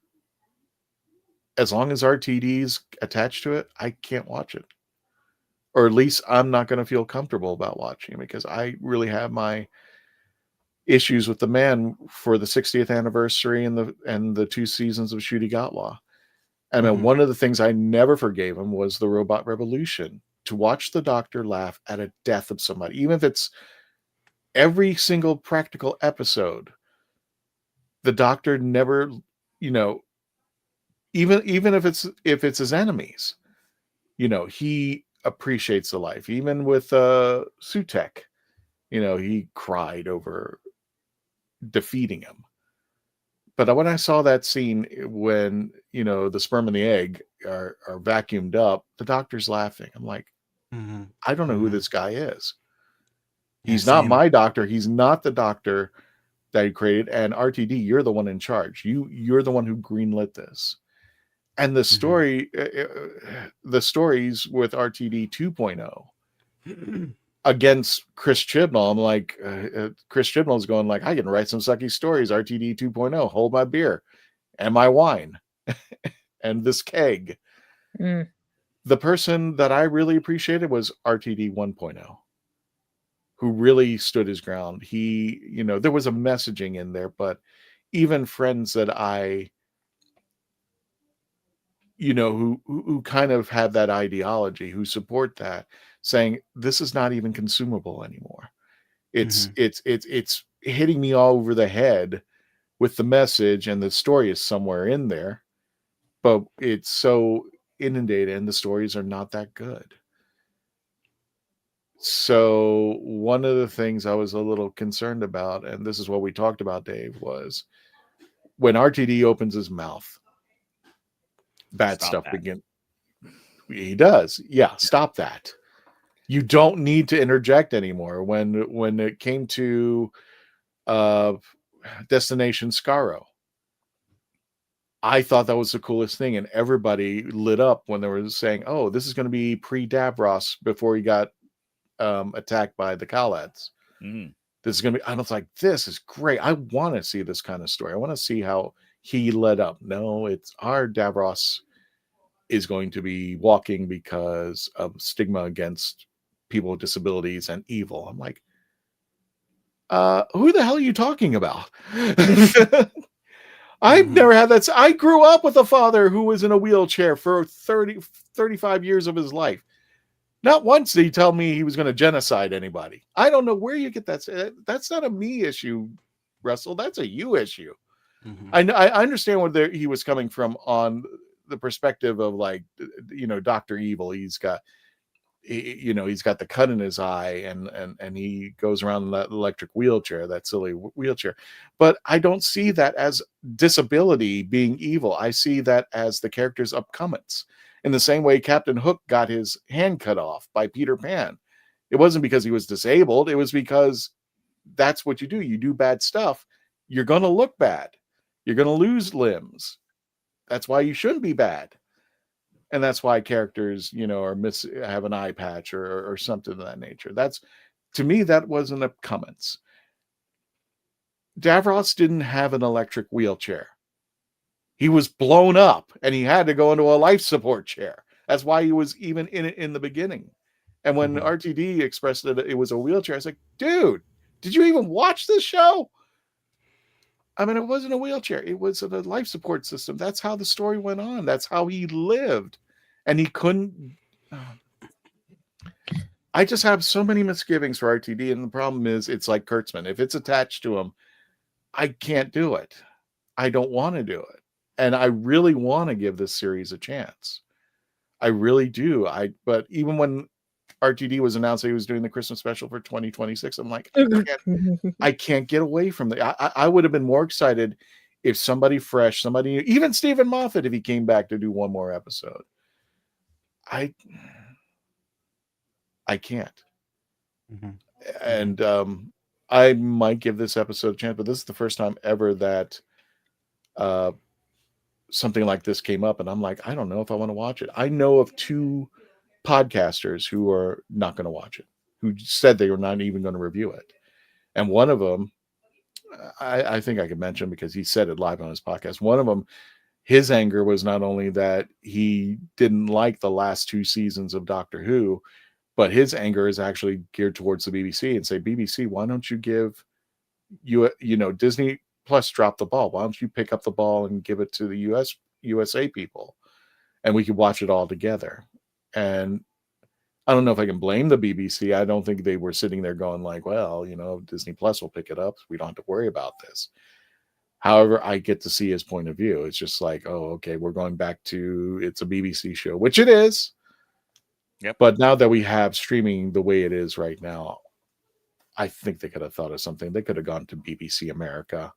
as long as RTD's attached to it, I can't watch it. Or at least I'm not going to feel comfortable about watching it, because I really have my issues with the man for the 60th anniversary and the 2 seasons of Ncuti Gatwa. I mean, one of the things I never forgave him was the Robot Revolution. To watch the Doctor laugh at a death of somebody, even if it's every single practical episode, the Doctor never, even if it's his enemies, he appreciates the life. Even with Sutek, he cried over defeating him. But when I saw that scene when the sperm and the egg are vacuumed up, the Doctor's laughing. I'm like, I don't know who this guy is. He's not my Doctor. He's not the Doctor that he created. And RTD, you're the one in charge. You're the one who greenlit this. And the story, the stories with RTD 2.0 against Chris Chibnall, I'm like, Chris Chibnall's going like, I can write some sucky stories. RTD 2.0, hold my beer and my wine and this keg. The person that I really appreciated was RTD 1.0, who really stood his ground. He, there was a messaging in there, but even friends that I, who kind of have that ideology, who support that, saying this is not even consumable anymore. It's hitting me all over the head with the message, and the story is somewhere in there, but it's so inundated and the stories are not that good. So one of the things I was a little concerned about, and this is what we talked about, Dave, was when RTD opens his mouth, bad stuff begins. He does. Yeah, stop that. You don't need to interject anymore. When it came to Destination Skaro, I thought that was the coolest thing, and everybody lit up when they were saying, "Oh, this is going to be pre-Davros before he got attacked by the Khalads." This is going to be. I was like, "This is great. I want to see this kind of story. I want to see how he led up." No, it's our Davros is going to be walking because of stigma against people with disabilities and evil. I'm like, who the hell are you talking about? I've never had that. I grew up with a father who was in a wheelchair for 35 years of his life. Not once did he tell me he was going to genocide anybody. I don't know where you get that. That's not a me issue, Russell. That's a you issue. I understand where he was coming from on the perspective of, like, Dr. Evil. He's got the cut in his eye, and he goes around in that electric wheelchair, that silly wheelchair. But I don't see that as disability being evil. I see that as the character's upcomings. In the same way Captain Hook got his hand cut off by Peter Pan. It wasn't because he was disabled. It was because that's what you do. You do bad stuff. You're going to look bad. You're going to lose limbs. That's why you shouldn't be bad. And that's why characters, have an eye patch or something of that nature. That's, to me, that wasn't a comments. Davros didn't have an electric wheelchair. He was blown up and he had to go into a life support chair. That's why he was even in it in the beginning. And when RTD expressed that it was a wheelchair, I was like, dude, did you even watch this show? I mean, it wasn't a wheelchair. It was a life support system. That's how the story went on. That's how he lived. And he couldn't. I just have so many misgivings for RTD. And the problem is, it's like Kurtzman. If it's attached to him, I can't do it. I don't want to do it. And I really want to give this series a chance. I really do. But even when RTD was announced that he was doing the Christmas special for 2026, I'm like, I can't get away from that. I would have been more excited if somebody fresh, even Stephen Moffat, if he came back to do one more episode. I can't. And I might give this episode a chance, but this is the first time ever that something like this came up, and I'm like, I don't know if I want to watch it. I know of 2 podcasters who are not going to watch it, who said they were not even going to review it. And one of them, I think I could mention because he said it live on his podcast. One of them, his anger was not only that he didn't like the last 2 seasons of Doctor Who, but his anger is actually geared towards the BBC and say, BBC, why don't you give Disney Plus drop the ball? Why don't you pick up the ball and give it to the USA people, and we could watch it all together? And I don't know if I can blame the BBC. I don't think they were sitting there going like, well, Disney Plus will pick it up. We don't have to worry about this. However, I get to see his point of view. It's just like, oh, okay, we're going back to, it's a BBC show, which it is. Yep. But now that we have streaming the way it is right now, I think they could have thought of something. They could have gone to BBC America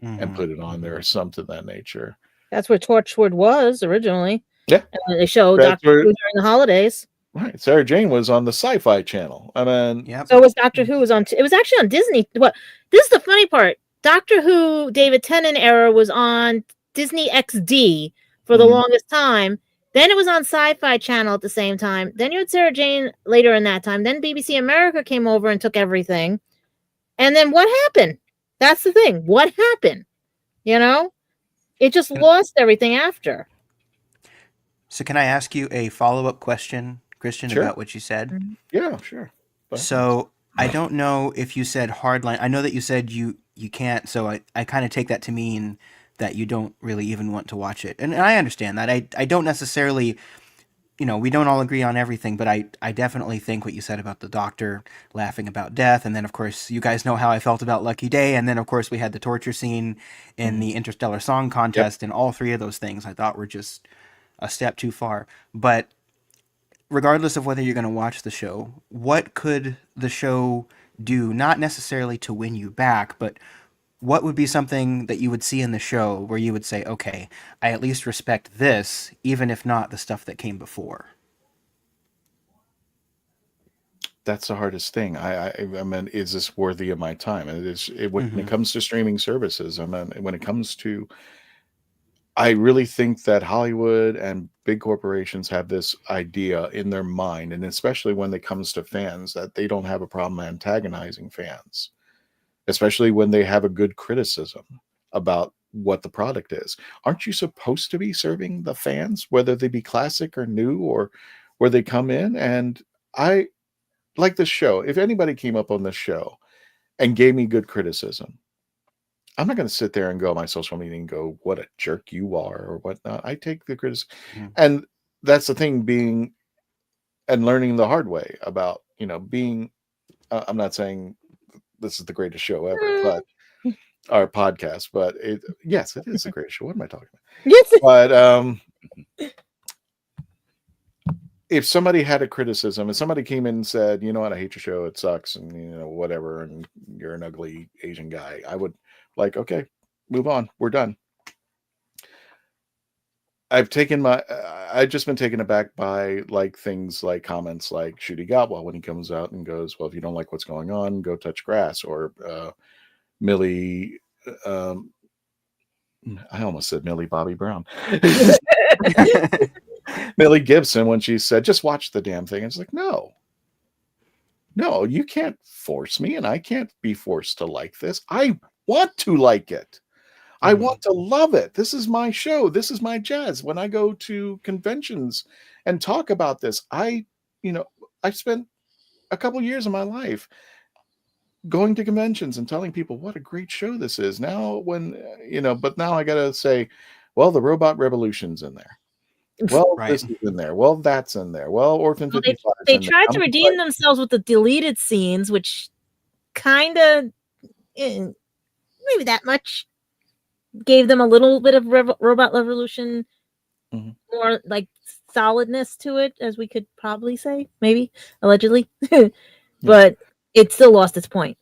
and put it on there or something of that nature. That's where Tourchwood was originally. Yeah. And they showed Doctor Who during the holidays. Right. Sarah Jane was on the Sci-Fi Channel. I mean, So was Doctor Who. It was actually on Disney. This is the funny part. Doctor Who David Tennant era was on Disney XD for the longest time. Then it was on Sci-Fi Channel at the same time. Then you had Sarah Jane later in that time. Then BBC America came over and took everything. And then what happened? That's the thing. What happened? It just lost everything after. So can I ask you a follow-up question, Christian, about what you said? Yeah, sure. So I don't know if you said hardline. I know that you said you can't, so I kind of take that to mean that you don't really even want to watch it. And I understand that. I don't necessarily, we don't all agree on everything, but I definitely think what you said about the doctor laughing about death. And then, of course, you guys know how I felt about Lucky Day. And then, of course, we had the torture scene in the Interstellar Song Contest. And all 3 of those things I thought were just a step too far. But regardless of whether you're going to watch the show, what could the show do, not necessarily to win you back, but what would be something that you would see in the show where you would say, okay, I at least respect this, even if not the stuff that came before? that's the hardest thing. I mean, is this worthy of my time? And when it comes to streaming services, I mean, when it comes to, I really think that Hollywood and big corporations have this idea in their mind, and especially when it comes to fans, that they don't have a problem antagonizing fans, especially when they have a good criticism about what the product is. Aren't you supposed to be serving the fans, whether they be classic or new, or where they come in? And I like this show. If anybody came up on this show and gave me good criticism, I'm not going to sit there and go on my social media and go, what a jerk you are or whatnot. I take the criticism. And that's the thing, being and learning the hard way about, being, I'm not saying this is the greatest show ever, but our podcast, but yes, it is the greatest show. What am I talking about? Yes. But if somebody had a criticism and somebody came in and said, you know what, I hate your show, it sucks, and whatever, and you're an ugly Asian guy, I would okay, move on, we're done. I've just been taken aback by things like comments like Shooty Gatwa when he comes out and goes, well, if you don't like what's going on, go touch grass, or Millie, I almost said Millie Bobby Brown. Millie Gibson, when she said, just watch the damn thing. It's no, you can't force me, and I can't be forced to like this. I want to like it. I want to love it. This is my show. This is my jazz. When I go to conventions and talk about this, I spent a couple years of my life going to conventions and telling people what a great show this is. Now, but now I got to say, well, the Robot Revolution's in there. Well, this is in there. Well, that's in there. Well, Orphan 55. They tried to redeem themselves with the deleted scenes, which kind of, maybe that much, gave them a little bit of Robot Revolution, more solidness to it, as we could probably say, maybe, allegedly. But it still lost its point.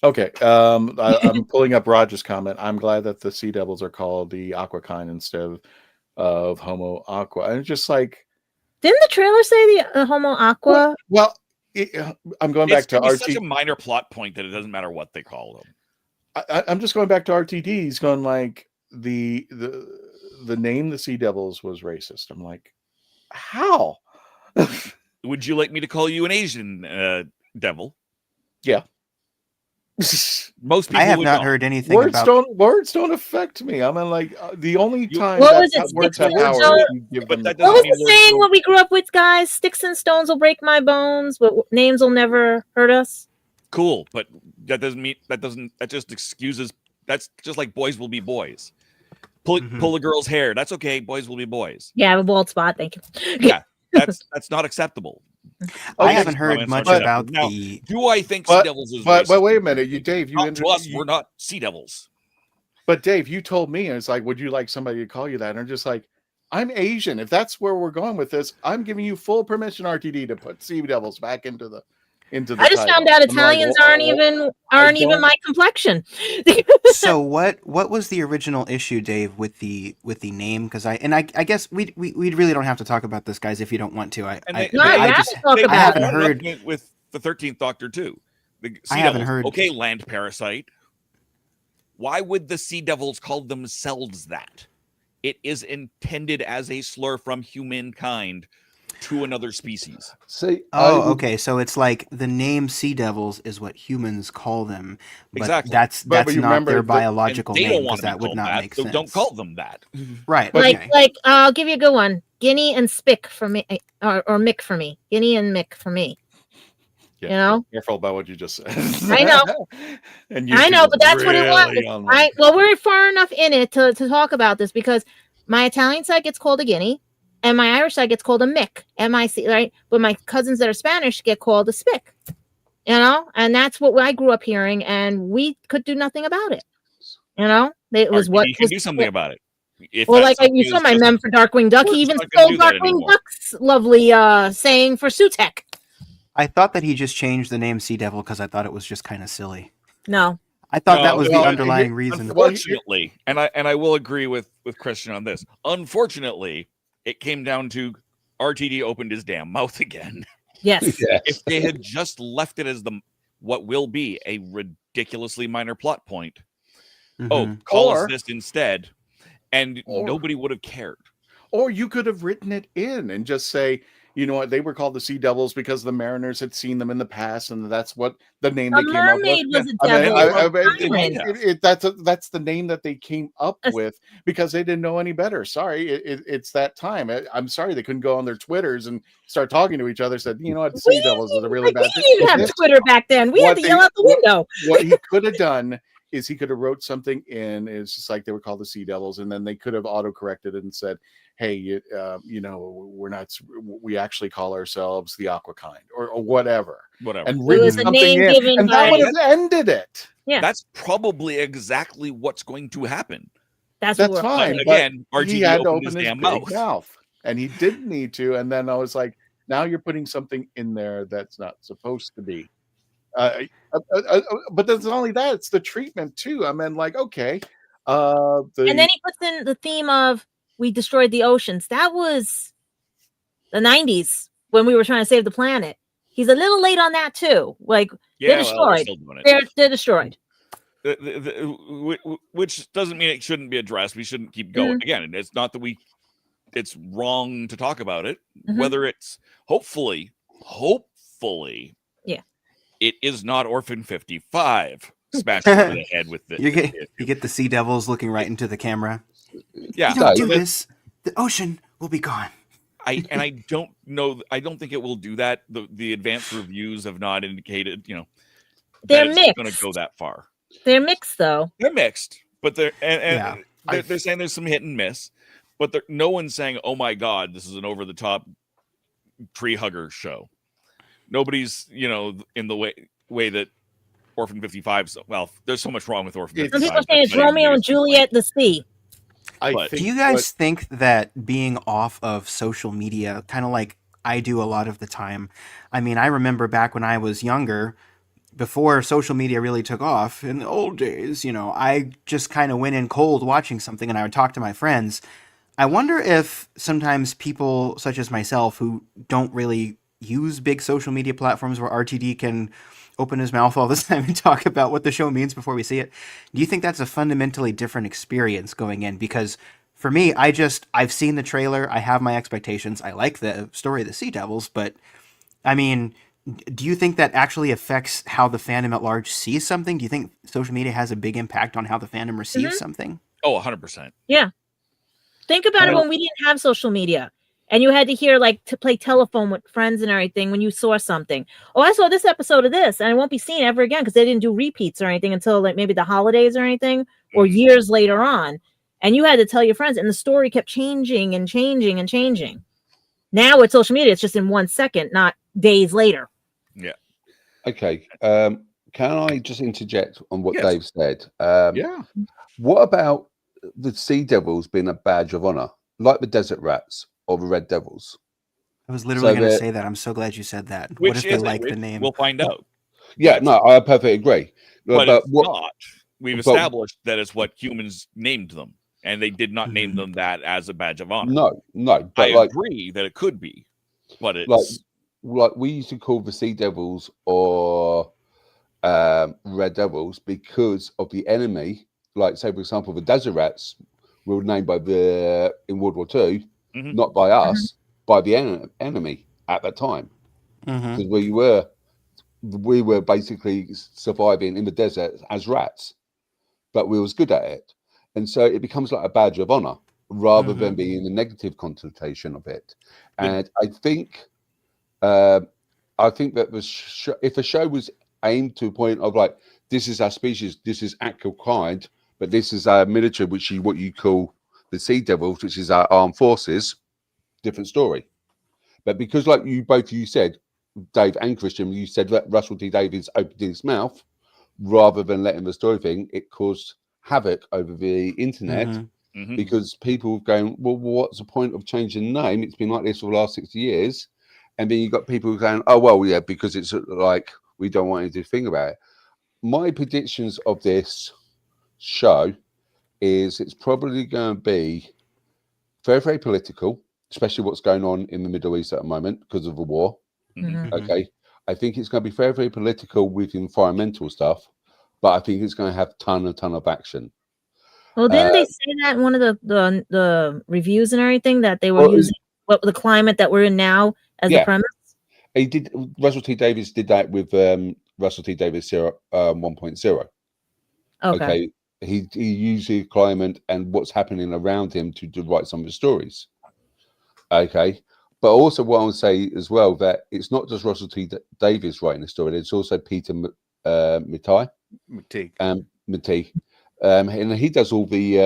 Okay, I'm pulling up Roger's comment. I'm glad that the Sea Devils are called the Aqua kind instead of Homo Aqua. And it's just didn't the trailer say the Homo Aqua? Well, I'm going back to RT. It's such a minor plot point that it doesn't matter what they call them. I'm just going back to RTD. He's going the name the Sea Devils was racist. I'm how? Would you like me to call you an Asian devil? Yeah. Most people I have not heard anything words about words don't affect me. I mean, the only time what was it? words have power, What was the saying what we grew up with, guys? Sticks and stones will break my bones, but names will never hurt us. Cool, but that just excuses. That's just like boys will be boys. Pull a girl's hair. That's okay. Boys will be boys. Yeah, I have a bald spot. Thank you. Yeah, that's not acceptable. I haven't heard much about now, the. Do I think Sea Devils is racist? But wait a minute, Dave. To us, we're not Sea Devils. But Dave, you told me, and it's would you like somebody to call you that? And I'm just I'm Asian. If that's where we're going with this, I'm giving you full permission, RTD, to put Sea Devils back into the. I just found out Italians aren't even my complexion. So what was the original issue, Dave, with the name? Because I guess we really don't have to talk about this, guys, if you don't want to. I haven't heard with the 13th Doctor too. I haven't heard. Okay, land parasite. Why would the Sea Devils call themselves that? It is intended as a slur from humankind to another species. Okay. So it's the name Sea Devils is what humans call them. But exactly. That's not their biological name, because that would not make sense. So don't call them that. Right. I'll give you a good one. Guinea and Spick for me, or Mick for me. Guinea and Mick for me. Yeah. Careful about what you just said. I know. I know, but that's what it was. Well, we're far enough in it to talk about this, because my Italian side gets called a Guinea. And my Irish side gets called a Mick, M-I-C, right? But my cousins that are Spanish get called a Spick, And that's what I grew up hearing, and we could do nothing about it. It was what you can do something about it. You saw my mem for Darkwing Duck. He even stole Darkwing Duck's lovely saying for Sutek. I thought that he just changed the name Sea Devil because I thought it was just kind of silly. No. I thought that was the underlying reason. Unfortunately, and I will agree with Christian on this. Unfortunately, it came down to RTD opened his damn mouth again. Yes. If they had just left it as what will be a ridiculously minor plot point, call us this instead, and nobody would have cared. Or you could have written it in and just say, you know what, they were called the Sea Devils because the mariners had seen them in the past, and that's what the name they came up with. Mermaid was a devil. That's the name that they came up with because they didn't know any better. Sorry, it's that time. I'm sorry they couldn't go on their Twitters and start talking to each other. Said, you know what, Sea Devils is a really bad thing. We didn't have Twitter back then. We had to yell out the window. What he could have done is he could have wrote something in. It's just like they were called the Sea Devils, and then they could have auto-corrected it and said, hey, you know, we actually call ourselves the Aqua Kind or whatever. And written something in, and that would have ended it. Yeah. That's probably exactly what's going to happen. That's fine. Again, he had to open his mouth. And he didn't need to. And then I was like, now you're putting something in there that's not supposed to be. But that's not only that, it's the treatment too. I mean, like, okay. And then he puts in the theme of we destroyed the oceans. That was the 90s when we were trying to save the planet. He's a little late on that too. Like, they're destroyed. They're destroyed. Which doesn't mean it shouldn't be addressed. We shouldn't keep going. Again, it's not that it's wrong to talk about it. Whether it's hopefully, it is not Orphan 55 smashed over the head with the. You get the Sea Devils looking right into the camera. Yeah, you don't do this, the ocean will be gone. I don't know. I don't think it will do that. The advanced reviews have not indicated, they're mixed. Going to go that far. They're mixed, though. They're mixed, but they're saying there's some hit and miss, but no one's saying, "Oh my God, this is an over the top tree hugger show." Nobody's, in the way that Orphan 55. Well, there's so much wrong with Orphan 55. Some people say it's Romeo and Juliet, the sea. Do you guys think that being off of social media, kind of like I do a lot of the time? I mean, I remember back when I was younger, before social media really took off, in the old days, I just kind of went in cold watching something and I would talk to my friends. I wonder if sometimes people such as myself who don't really use big social media platforms where RTD can open his mouth all the time and talk about what the show means before we see it. Do you think that's a fundamentally different experience going in? Because for me, I've seen the trailer. I have my expectations. I like the story of the Sea Devils, but I mean, do you think that actually affects how the fandom at large sees something? Do you think social media has a big impact on how the fandom receives something? Oh, 100%. Yeah. Think about it when we didn't have social media. And you had to hear, to play telephone with friends and everything when you saw something. Oh, I saw this episode of this, and it won't be seen ever again because they didn't do repeats or anything until maybe the holidays or anything, or years later on. And you had to tell your friends, and the story kept changing and changing and changing. Now with social media, it's just in 1 second, not days later. Yeah. Okay. Can I just interject on what Dave said? Yeah. What about the Sea Devils being a badge of honor, like the Desert Rats? Or the Red Devils. I was literally going to say that. I'm so glad you said that. What if they like the name? We'll find out. Yeah, no, I perfectly agree. But it's not. We've established that it's what humans named them, and they did not name them that as a badge of honor. No. But I agree that it could be, but it's like we used to call the Sea Devils or Red Devils because of the enemy. Like, say, for example, the Desert Rats were named in World War II. Not by us, by the enemy at that time, because we were basically surviving in the desert as rats, but we was good at it, and so it becomes like a badge of honor rather than being a negative connotation of it. And I think that if a show was aimed to a point of like, this is our species, this is actual kind, but this is our military, which is what you call the Sea Devils, which is our armed forces, different story. But because, like both of you said, Dave and Christian, you said that Russell T Davies opened his mouth rather than letting the story thing, it caused havoc over the internet because people were going, well, what's the point of changing the name? It's been like this for the last 60 years. And then you got people going, oh, well, yeah, because it's like, we don't want anything to think about it. My predictions of this show is it's probably going to be very, very political, especially what's going on in the Middle East at the moment because of the war. Mm-hmm. Okay, I think it's going to be very, very political with environmental stuff, but I think it's going to have ton of action. Well, didn't they say that in one of the reviews and everything that they were using the climate that we're in now as the premise? He did. Russell T Davies did that with Russell T Davies 1.0. Okay, he used the climate and what's happening around him to write some of the stories. Okay, but also what I would say as well that it's not just Russell T Davies writing the story; it's also Peter McTighe. McTighe. And he does all the.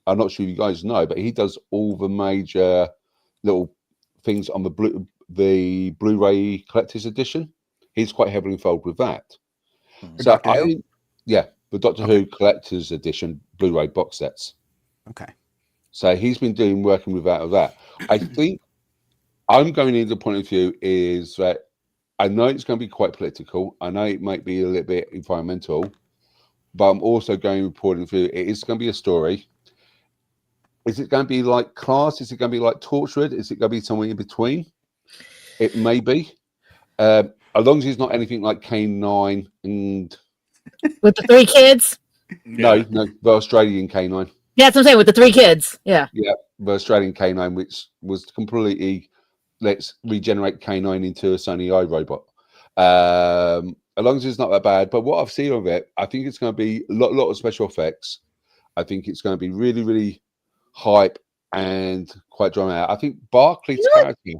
I'm not sure you guys know, but he does all the major little things on the Blu-ray collector's edition. He's quite heavily involved with that. So the Doctor Who collector's edition Blu-ray box sets. Okay. So he's been working with that. I think I'm going in the point of view is that I know it's going to be quite political. I know it might be a little bit environmental, but I'm also going with point of view. It is going to be a story. Is it going to be like Class? Is it going to be like Torchwood? Is it going to be somewhere in between? It may be. As long as it's not anything like K9 and with the 3 kids. No, the Australian K9. Yeah, that's what I'm saying, with the 3 kids. Yeah, the Australian K9, which was completely let's regenerate K9 into a Sony iRobot. As long as it's not that bad, but what I've seen of it, I think it's going to be a lot of special effects. I think it's going to be really, really hype and quite dramatic. I think Barclay's character.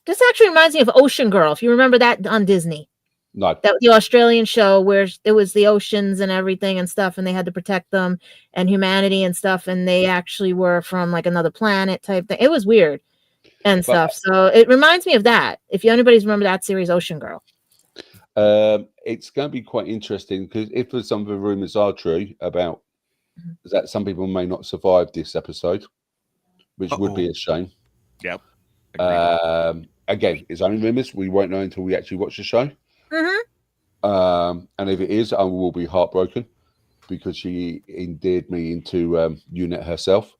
This actually reminds me of Ocean Girl. If you remember that on Disney. No. That the Australian show where it was the oceans and everything and stuff, and they had to protect them and humanity and stuff, and they actually were from like another planet type thing. It was weird and stuff. So it reminds me of that. If anybody's remember that series, Ocean Girl. It's going to be quite interesting because if some of the rumors are true about that some people may not survive this episode, which would be a shame. Yep. Again, it's only rumors. We won't know until we actually watch the show. And if it is, I will be heartbroken because she endeared me into UNIT herself.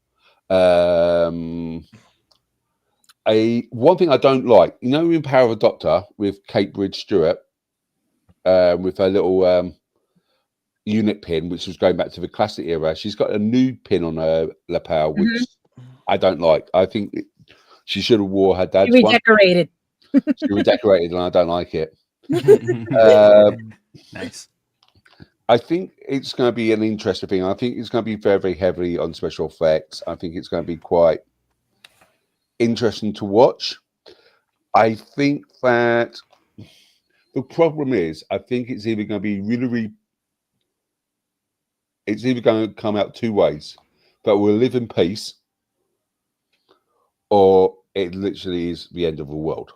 One thing I don't like, in Power of the Doctor with Kate Bridge-Stewart, with her little UNIT pin, which was going back to the classic era. She's got a new pin on her lapel, which I don't like. I think she should have wore her dad's redecorated. She redecorated, and I don't like it. Nice. I think it's going to be an interesting thing. I think it's going to be very, very heavily on special effects. I think it's going to be quite interesting to watch. I think that the problem is, I think it's either going to be it's either going to come out 2 ways, that we'll live in peace, or it literally is the end of the world.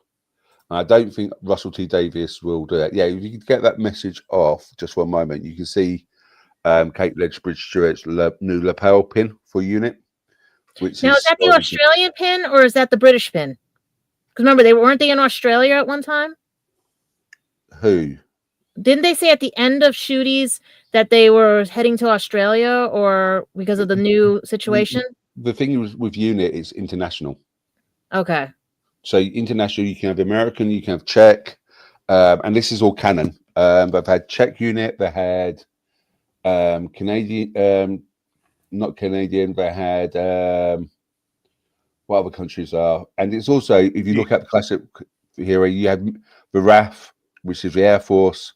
And I don't think Russell T Davies will do that. Yeah, if you could get that message off just for a moment, you can see Kate Lethbridge-Stewart's new lapel pin for UNIT. Is that the Australian pin or is that the British pin? Because remember, weren't they in Australia at one time? Who? Didn't they say at the end of Shooties that they were heading to Australia or because of the new situation? The thing with UNIT is international. Okay. So international, you can have American, you can have Czech, and this is all canon. They've had Czech UNIT, they had Canadian, not Canadian, they had what other countries are, and it's also, if you look at the classic hero, you have the RAF, which is the Air Force,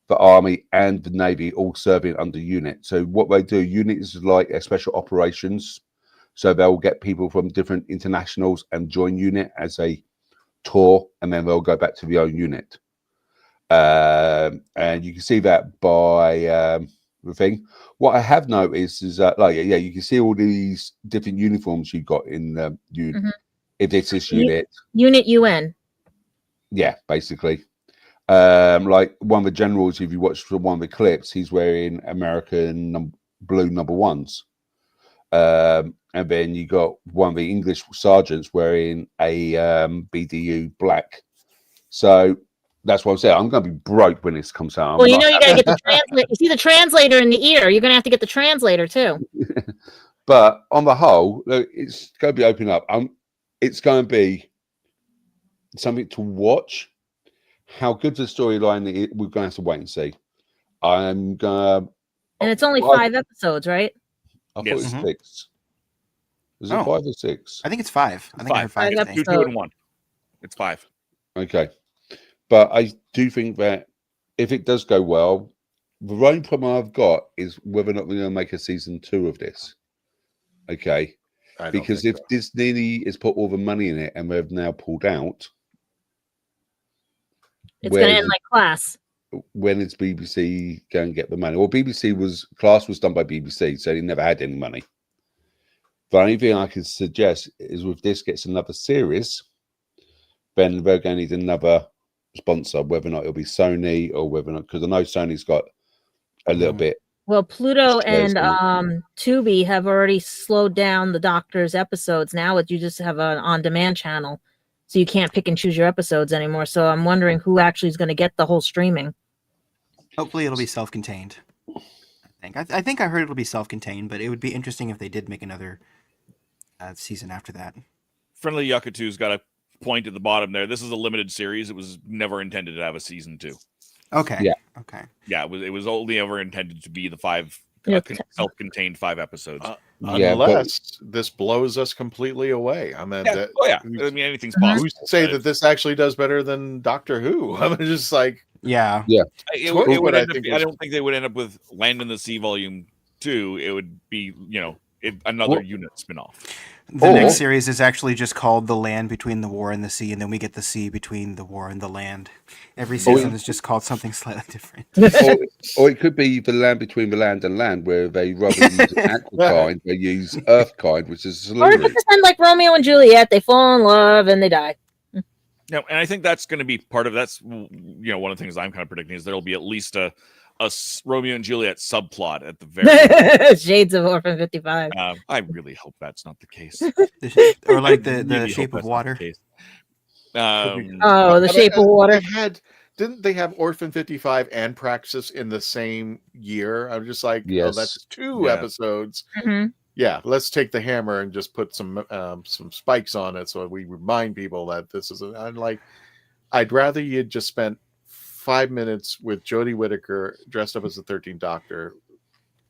the Army, and the Navy all serving under UNIT. So what they do, UNIT is like a special operations. So they'll get people from different internationals and join UNIT as a tour, and then they'll go back to their own unit. And you can see that by the thing. What I have noticed is that, you can see all these different uniforms you got in if it's this unit. Unit UN. Yeah, basically. Like one of the generals, if you watch one of the clips, he's wearing American blue number 1s. And then you got one of the English sergeants wearing a BDU black. So that's what I'm saying. I'm going to be broke when this comes out. Well, you got to get the translator. You see the translator in the ear. You're going to have to get the translator too. But on the whole, it's going to be opening up. It's going to be something to watch. How good the storyline is, we're going to have to wait and see. I'm gonna. And it's only 5 episodes, right? I thought it was 6. Was it 5 or 6? I think it's 5. I think I heard 5. 5 episodes. 2 and 1. It's 5. Okay, but I do think that if it does go well, the only problem I've got is whether or not we're going to make a season 2 of this. Okay, because if Disney has put all the money in it and they've now pulled out, it's going to end like Class. When is BBC going to get the money? Well, Class was done by BBC, so they never had any money. The only thing I can suggest is if this gets another series, then they're going to need another sponsor, whether or not it'll be Sony or whether or not, because I know Sony's got a little bit. Well, Pluto and Tubi have already slowed down the Doctor's episodes. Now you just have an on-demand channel, so you can't pick and choose your episodes anymore. So I'm wondering who actually is going to get the whole streaming. Hopefully it'll be self-contained. I think I heard it'll be self-contained, but it would be interesting if they did make another season after that. Friendly Yucca2's got a point at the bottom there. This is a limited series. It was never intended to have a season 2. Okay. Yeah. Okay. Yeah, it was only ever intended to be the 5 self-contained 5 episodes. Unless this blows us completely away. I mean, I mean, anything's possible. Who's to say that this actually does better than Doctor Who? I mean, just like yeah. It would end up, I don't think they would end up with Land in the Sea Volume 2. It would be, another unit spinoff. The next series is actually just called The Land Between the War and the Sea, and then we get the sea between the war and the land. Every season is just called something slightly different. or it could be The Land Between the Land and Land, where they rather use actual kind, they use Earth kind, which is a solution. Or just pretend like Romeo and Juliet, they fall in love and they die. No, and I think that's going to be part of that's one of the things I'm kind of predicting is there'll be at least a Romeo and Juliet subplot at the very Shades of Orphan 55. I really hope that's not the case. Or like the Shape of Water. The Shape of Water. Didn't they have Orphan 55 and Praxis in the same year? I'm just like, yes. That's 2 episodes. Mm-hmm. Yeah, let's take the hammer and just put some spikes on it so we remind people that this is. I'd rather you just spent 5 minutes with Jodie Whittaker dressed up as the 13th Doctor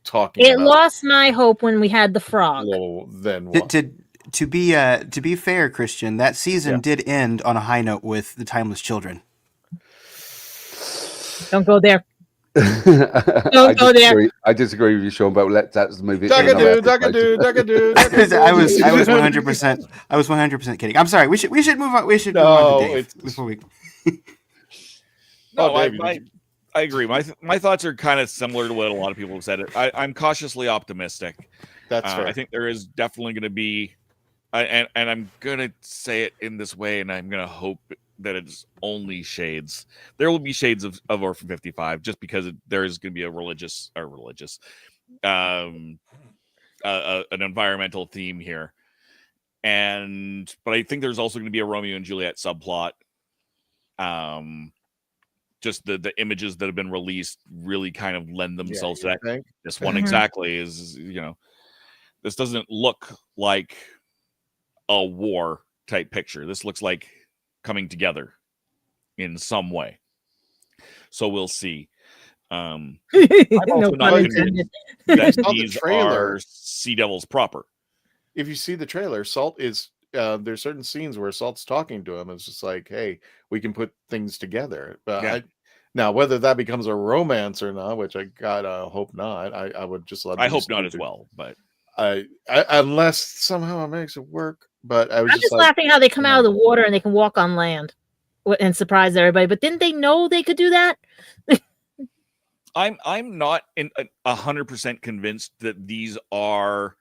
talking. It lost my hope when we had the frog. Well, then what? To be fair, Christian, that season did end on a high note with the Timeless Children. Don't go there. Don't go there. I disagree with you, Sean, but that's movie. Duckadoo. I was 100%. I was 100% kidding. I'm sorry. We should move on. We should move on to Dave before we. No, I agree. My thoughts are kind of similar to what a lot of people have said. I'm cautiously optimistic. That's fair. I think there is definitely going to be, and I'm going to say it in this way, and I'm going to hope that it's only shades. There will be shades of Orphan 55, just because there is going to be an environmental theme here, but I think there's also going to be a Romeo and Juliet subplot. Just the images that have been released really kind of lend themselves to that. Think? This one exactly is, this doesn't look like a war type picture. This looks like coming together in some way. So we'll see. I'm also not convinced that these are Sea Devils proper. If you see the trailer, Salt is there's certain scenes where Salt's talking to him. It's just like, hey, we can put things together. But now whether that becomes a romance or not, which I gotta hope not. I would just love. I hope not as well, but I unless somehow it makes it work. But I'm just laughing how they come out of the water and they can walk on land and surprise everybody. But didn't they know they could do that? I'm not 100% convinced that these are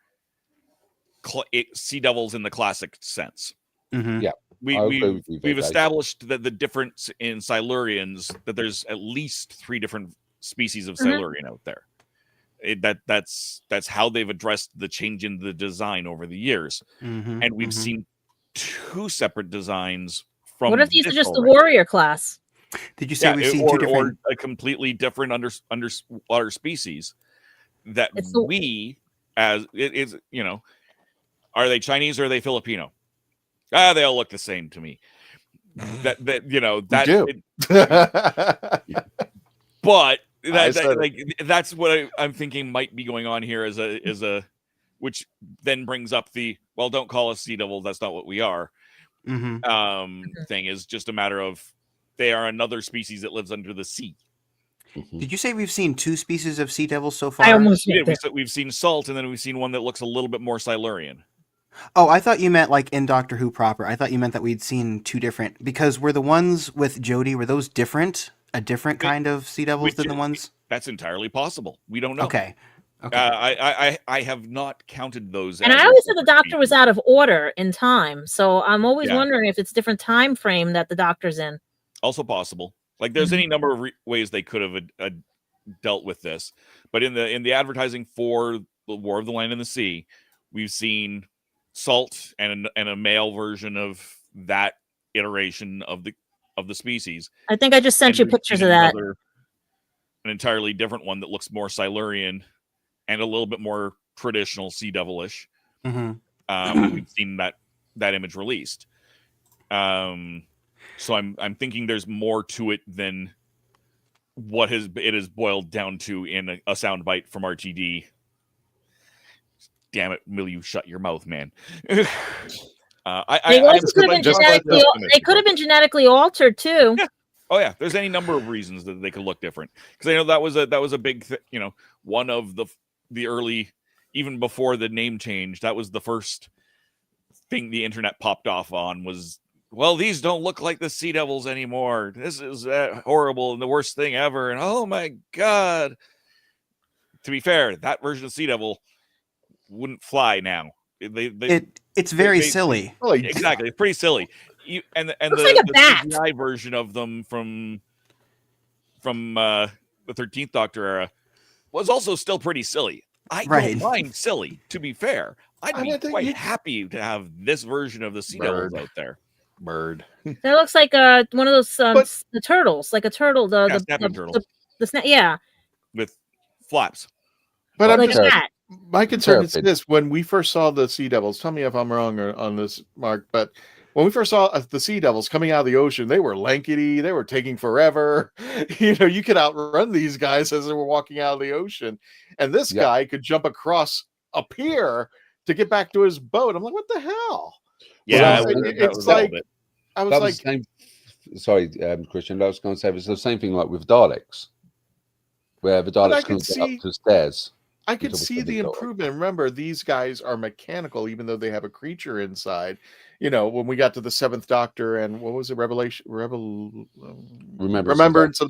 Sea Devils in the classic sense. Mm-hmm. Yeah, we've established that the difference in Silurians, that there's at least 3 different species of Silurian out there. That's how they've addressed the change in the design over the years, and we've seen 2 separate designs from. What if these are just the warrior class? Did you say we've seen 2 different, or a completely different underwater species that are they Chinese or are they Filipino? They all look the same to me. that you know that. do. But that's what I'm thinking might be going on here as a which then brings up the don't call us sea devils, that's not what we are. Thing is just a matter of they are another species that lives under the sea. Did you say we've seen 2 species of sea devils so far? I almost we've seen salt, and then we've seen one that looks a little bit more Silurian. Oh, I thought you meant like in Doctor Who proper. I thought you meant that we'd seen 2 different, because were the ones with Jodie, were those different? A different kind of sea devils than the ones? That's entirely possible. We don't know. Okay. I have not counted those. And I always said the Doctor was out of order in time, so I'm always wondering if it's different time frame that the Doctor's in. Also possible. Like there's any number of ways they could have dealt with this, but in the advertising for the War of the Land and the Sea, we've seen salt and a male version of that iteration of the species. I think I just sent you pictures of that. An entirely different one that looks more Silurian and a little bit more traditional sea devilish. We've seen that image released. So I'm thinking there's more to it than what it is boiled down to in a soundbite from RTD. Damn it, will you shut your mouth, man? They could have been genetically altered too. Yeah. Oh yeah, there's any number of reasons that they could look different. Because I know that was a big one of the early, even before the name change, that was the first thing the internet popped off on was, well, these don't look like the Sea Devils anymore. This is horrible and the worst thing ever. And oh my god. To be fair, that version of Sea Devil wouldn't fly now. It's very silly. Exactly, it's pretty silly. And looks the, like a the bat. CGI version of them from the 13th Doctor era was also still pretty silly. I don't mind silly, to be fair. I'd be quite happy to have this version of the Sea Devils out there. Bird. That looks like one of those the turtles, like a turtle. Snapping turtle. With flaps. But like that. My concern is this: when we first saw the Sea Devils, tell me if I'm wrong on this, Mark, but when we first saw the Sea Devils coming out of the ocean, they were lankety, they were taking forever. You could outrun these guys as they were walking out of the ocean. And this guy could jump across a pier to get back to his boat. I'm like, what the hell? Yeah, it's like I was like, sorry, Christian, I was going to say it's the same thing like with Daleks, where the Daleks couldn't get up the stairs. I could see the improvement. Remember, these guys are mechanical, even though they have a creature inside. When we got to the 7th Doctor and what was it, Remembrance of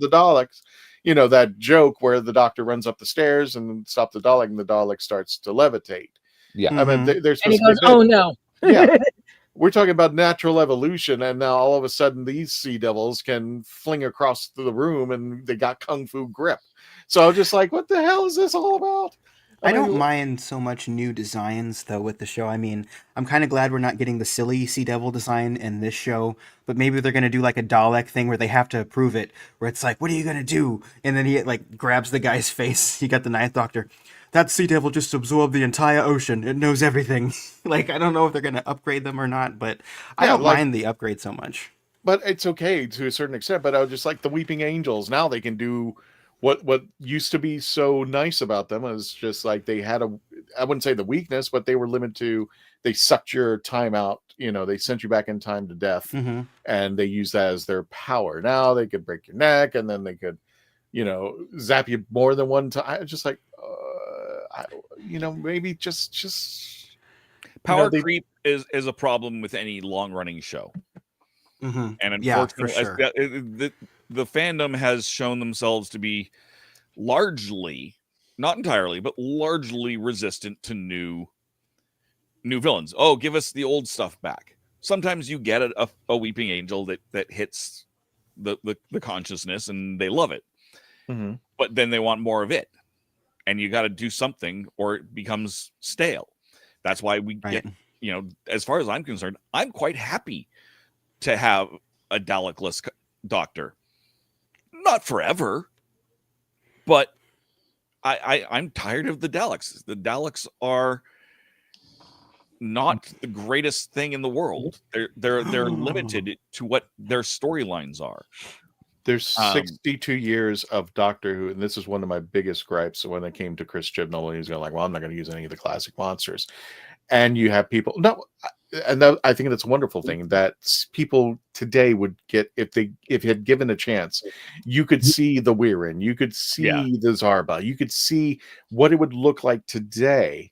the Daleks, that joke where the Doctor runs up the stairs and stops the Dalek and the Dalek starts to levitate. Yeah. I mean, they're supposed and he goes, oh no. Yeah. We're talking about natural evolution, and now all of a sudden these Sea Devils can fling across the room and they got Kung Fu grip. So I'm just like, what the hell is this all about? I don't mind so much new designs, though, with the show. I mean, I'm kind of glad we're not getting the silly Sea Devil design in this show, but maybe they're going to do like a Dalek thing where they have to prove it, where it's like, what are you going to do? And then he grabs the guy's face. You got the 9th Doctor. That Sea Devil just absorbed the entire ocean. It knows everything. I don't know if they're going to upgrade them or not, but I don't mind the upgrade so much. But it's okay to a certain extent, but I was just like the Weeping Angels. Now they can do what used to be so nice about them is just like they had I wouldn't say the weakness, but they were limited to, they sucked your time out. They sent you back in time to death, and they use that as their power. Now they could break your neck, and then they could, zap you more than one time. I was just like, maybe just power creep is a problem with any long running show. And unfortunately, the fandom has shown themselves to be largely, not entirely, but largely resistant to new villains. Oh, give us the old stuff back. Sometimes you get a Weeping Angel that hits the consciousness and they love it. But then they want more of it. And you got to do something or it becomes stale. That's why we get, as far as I'm concerned, I'm quite happy to have a Dalek-less Doctor. Not forever, but I'm tired of the Daleks. The Daleks are not the greatest thing in the world. They're limited to what their storylines are. There's 62 years of Doctor Who, and this is one of my biggest gripes when it came to Chris Chibnall. He's going like, well, I'm not going to use any of the classic monsters. And you have people, I think that's a wonderful thing that people today would get if you had given a chance. You could see the Weirin, you could see the Zarba, you could see what it would look like today,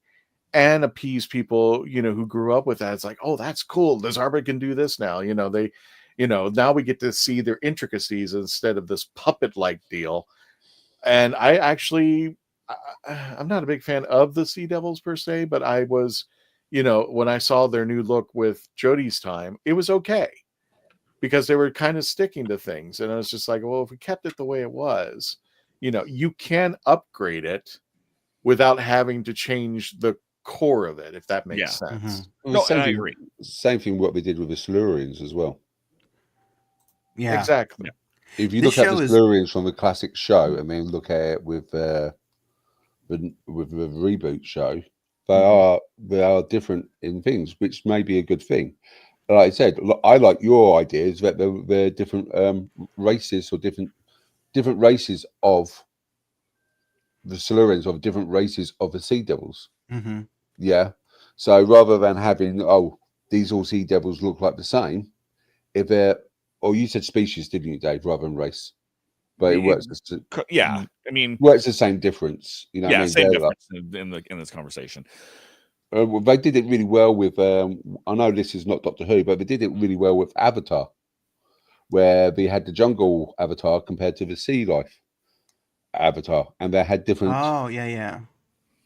and appease people, who grew up with that. It's like, oh, that's cool. The Zarba can do this now. Now we get to see their intricacies instead of this puppet-like deal. And I'm not a big fan of the Sea Devils per se, but I was, when I saw their new look with Jodie's time, it was okay because they were kind of sticking to things. And I was just like, well, if we kept it the way it was, you can upgrade it without having to change the core of it, if that makes sense. Mm-hmm. No, I agree. Same thing what we did with the Silurians as well. Yeah, exactly. Yeah. If you look at the Silurians from the classic show and then look at it with the reboot show, they are different in things, which may be a good thing. Like I said, I like your ideas that they're different races or different races of the Silurians, or different races of the Sea Devils. Mm-hmm. Yeah. So rather than having these all Sea Devils look like the same, if they're you said species, didn't you, Dave, rather than race? But it works. Works the same difference. Same difference in this conversation. They did it really well with. I know this is not Doctor Who, but they did it really well with Avatar, where they had the jungle Avatar compared to the sea life Avatar, and they had different. Oh yeah.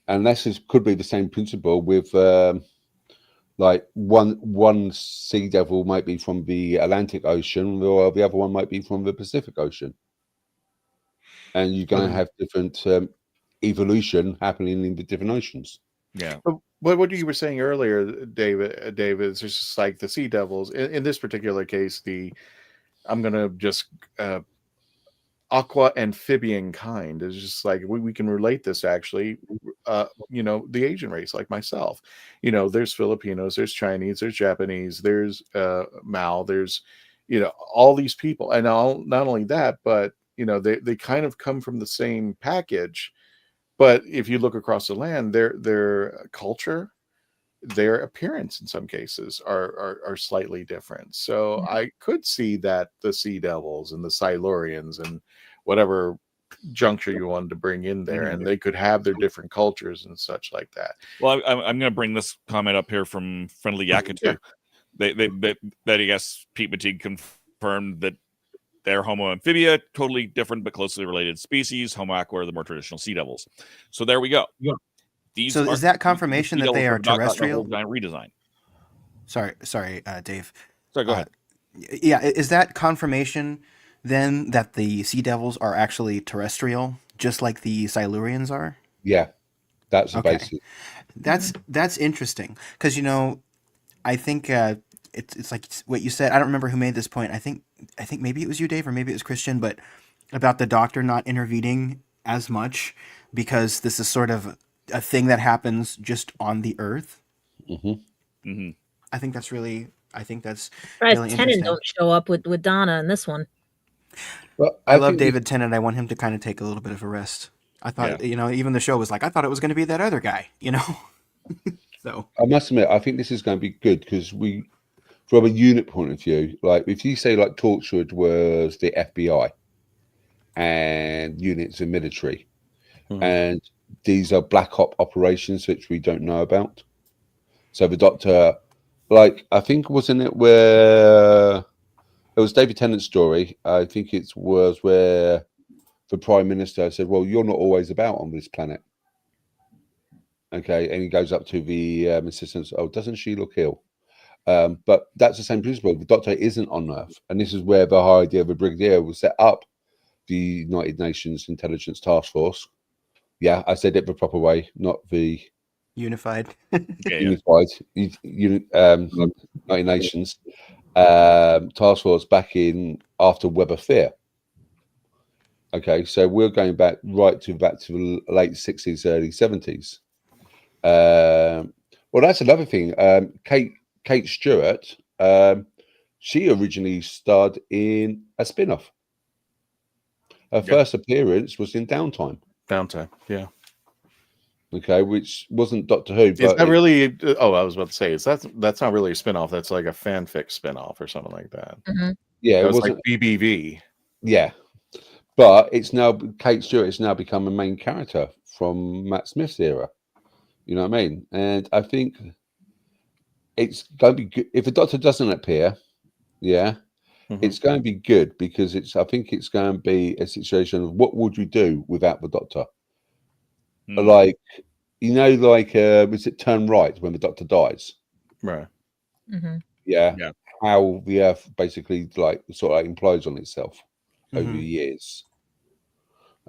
And this could be the same principle with. Like one Sea Devil might be from the Atlantic Ocean, or the other one might be from the Pacific Ocean, and you're going to have different evolution happening in the different oceans. Yeah. But what you were saying earlier, David, is just like the Sea Devils. In this particular case, I'm going to just aqua amphibian kind is just like we can relate this actually. The Asian race, like myself. There's Filipinos, there's Chinese, there's Japanese, there's Mao, there's all these people, and not only that, but they kind of come from the same package. But if you look across the land, their culture, their appearance in some cases are slightly different. So I could see that the Sea Devils and the Silurians and whatever juncture you wanted to bring in there, and they could have their different cultures and such like that. Well, I'm going to bring this comment up here from Friendly Yakatu. That I guess Pete McTighe confirmed that they're Homo amphibia, totally different but closely related species. Homo aqua are the more traditional Sea Devils. So there we go. Yeah. So is that confirmation that they are terrestrial? Redesign. Sorry, Dave. Sorry, go ahead. Yeah, is that confirmation then that the Sea Devils are actually terrestrial, just like the Silurians are? Yeah, that's the basis. That's interesting because I think it's like what you said. I don't remember who made this point. I think maybe it was you, Dave, or maybe it was Christian, but about the Doctor not intervening as much because this is sort of a thing that happens just on the Earth. Mm-hmm. Mm-hmm. I think that's really Tennant don't show up with Donna in this one. Well, I love David Tennant. I want him to kind of take a little bit of a rest. I thought, even the show was like, I thought it was going to be that other guy, So I must admit, I think this is going to be good because from a unit point of view, like if you say like Tourchwood was the FBI and units in military, and these are black op operations which we don't know about. So the Doctor, like I think wasn't it where it was David Tennant's story? I think it was where the Prime Minister said, "Well, you're not always about on this planet." Okay, and he goes up to the assistant. Oh, doesn't she look ill? But that's the same principle. The Doctor isn't on Earth, and this is where the whole idea of a brigadier was set up. The United Nations Intelligence Task Force. Yeah, I said it the proper way, not the unified. Unified. United Nations Task Force back in after Web of Fear. Okay, so we're going back to the late 60s, early 70s. Well, that's another thing. Kate Stewart, she originally starred in a spin-off. Her first appearance was in Downtime. Downtime, yeah. Okay, which wasn't Doctor Who. But is that really? Oh, I was about to say, that's not really a spin-off. That's like a fanfic spin-off or something like that. Yeah, it was wasn't like BBV. Yeah, but it's now Kate Stewart has now become a main character from Matt Smith's era. You know what I mean? And I think it's going to be good if the Doctor doesn't appear. Yeah, it's going to be good because I think it's going to be a situation of what would you do without the Doctor? Like, was it Turn Right when the Doctor dies? Right. Yeah. How the Earth basically sort of implodes on itself over the years.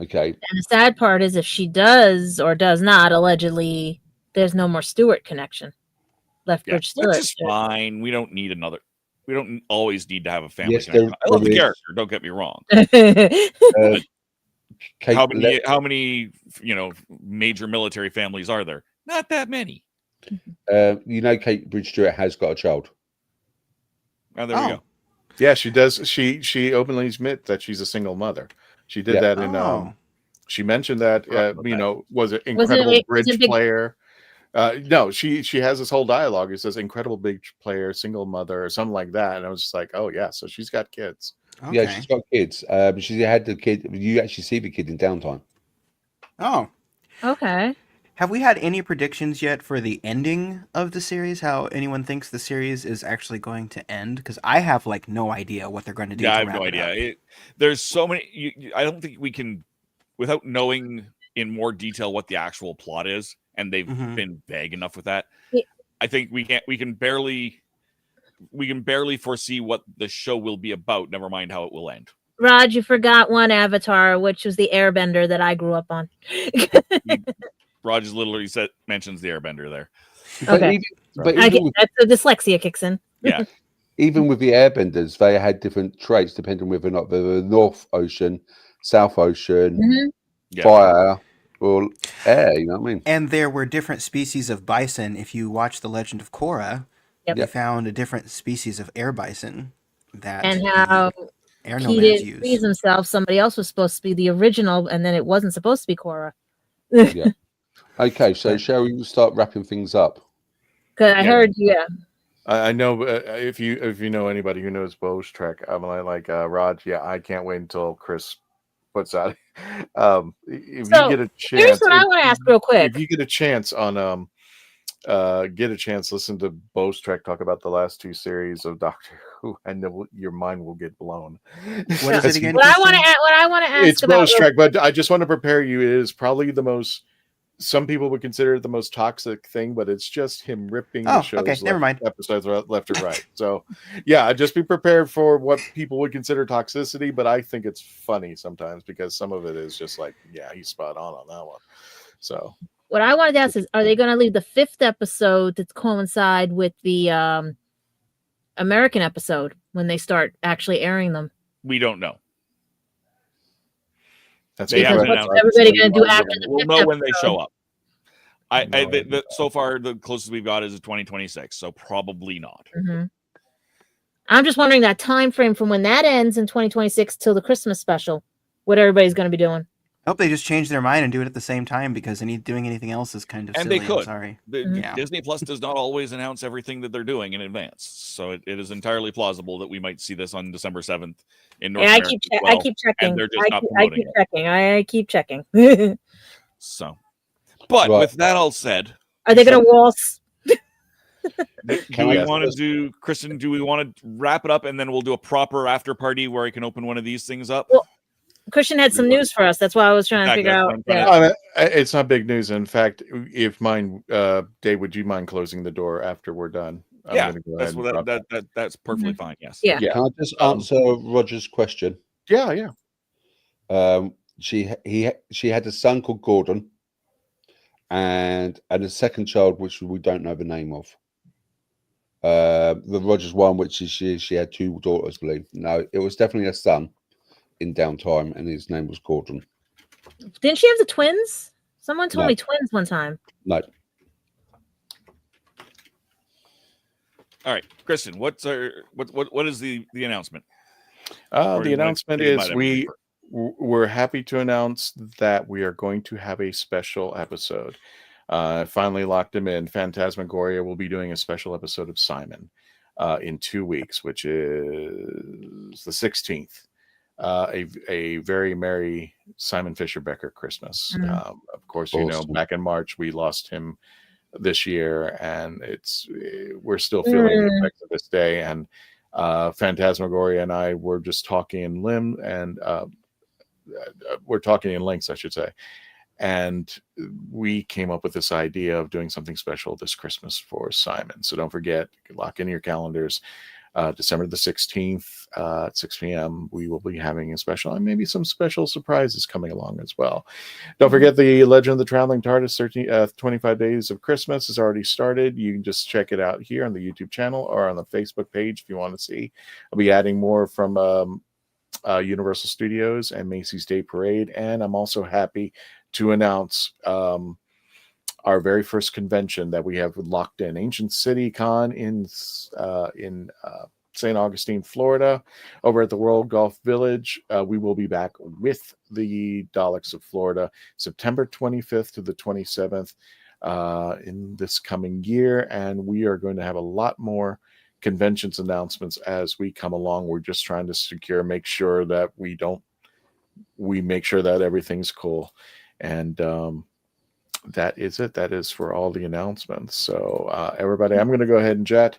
Okay. And the sad part is if she does or does not, allegedly, there's no more Stewart connection. Lethbridge-Stewart. Which is fine. We don't need another. We don't always need to have a family Yes, connection. I love the character. Don't get me wrong. How many major military families are there? Not that many. Kate Bridge-Stewart has got a child. Oh, there we go. Yeah, she does. She openly admits that she's a single mother. She did that in. She mentioned that. Was it incredible bridge player? No, she has this whole dialogue. It says incredible bridge player, single mother, or something like that. And I was just like, oh yeah, so she's got kids. Okay. Yeah, she's got kids. She had the kid. You actually see the kid in Downtime. Oh, okay. Have we had any predictions yet for the ending of the series? How anyone thinks the series is actually going to end? Because I have no idea what they're going to do. Yeah, I have no idea. There's so many. I don't think we can, without knowing in more detail what the actual plot is, and they've been vague enough with that. Yeah. I think we can barely foresee what the show will be about. Never mind how it will end. Rod, you forgot one Avatar, which was the Airbender that I grew up on. Raj literally mentions the Airbender there. Okay, that's the dyslexia kicks in. Yeah. Even with the Airbenders, they had different traits depending on whether or not they were North Ocean, South Ocean, fire, or air. You know what I mean? And there were different species of bison. If you watch The Legend of Korra, they found a different species of air bison that and how air he nomads didn't use. freeze himself. Somebody else was supposed to be the original, and then it wasn't supposed to be Korra. Yeah. Okay, so shall we start wrapping things up? Because I heard, I know if you know anybody who knows Bose Trek, I'm like Raj. Yeah, I can't wait until Chris puts out. If you get a chance, here's what I want to ask real quick. If you get a chance on listen to Bose Trek talk about the last two series of Doctor Who, and your mind will get blown. What is it again? What I want to ask. It's Bose Trek, but I just want to prepare you. It is probably the most. Some people would consider it the most toxic thing, but it's just him ripping the show's episodes left and right. So, yeah, just be prepared for what people would consider toxicity, but I think it's funny sometimes because some of it is just like, yeah, he's spot on that one. So, what I wanted to ask is, are they going to leave the 5th episode to coincide with the American episode when they start actually airing them? We don't know. That's what's everybody going to do after the 5th We'll know when they episode? show up. So far, the closest we've got is 2026, so probably not. I'm just wondering that time frame from when that ends in 2026 till the Christmas special, what everybody's going to be doing. I hope they just change their mind and do it at the same time because doing anything else is kind of silly. They could. I'm sorry. Disney Plus does not always announce everything that they're doing in advance, so it is entirely plausible that we might see this on December 7th in North America. I keep checking. They're just not promoting it. I keep checking. So, but with that all said, are they going to waltz? Do we want to do, Kristen? Do we want to wrap it up and then we'll do a proper after party where I can open one of these things up? Well, Christian had some news for us. That's why I was trying to figure out. It's not big news. In fact, if Dave, would you mind closing the door after we're done? That's perfectly fine. Yes. Yeah. Can I just answer Roger's question? Yeah. She had a son called Gordon, and a second child which we don't know the name of. The Rogers one, which is she had 2 daughters, I believe. No, it was definitely a son in Downtime, and his name was Gordon. Didn't she have the twins? Someone told me twins one time. No. All right, Kristen, what is the announcement? The announcement is we're happy to announce that we are going to have a special episode. Finally locked him in. Phantasmagoria will be doing a special episode of Simon in 2 weeks, which is the 16th. A very merry Simon Fisher Becker Christmas. Of course, you know, back in March we lost him this year, and we're still feeling the effects of this day. And Phantasmagoria and I were just talking in we're talking in links, I should say. And we came up with this idea of doing something special this Christmas for Simon. So don't forget, lock in your calendars. December the 16th at 6 p.m. we will be having a special, and maybe some special surprises coming along as well. Don't forget the Legend of the Traveling TARDIS 25 Days of Christmas has already started. You can just check it out here on the YouTube channel or on the Facebook page if you want to see. I'll be adding more from Universal Studios and Macy's Day Parade, and I'm also happy to announce our very first convention that we have locked in, Ancient City Con in St. Augustine, Florida, over at the World Golf Village. We will be back with the Daleks of Florida, September 25th to the 27th in this coming year, and we are going to have a lot more conventions announcements as we come along. We're just trying to make sure that we make sure that everything's cool, and that is it. That is for all the announcements. So everybody, I'm going to go ahead and jet.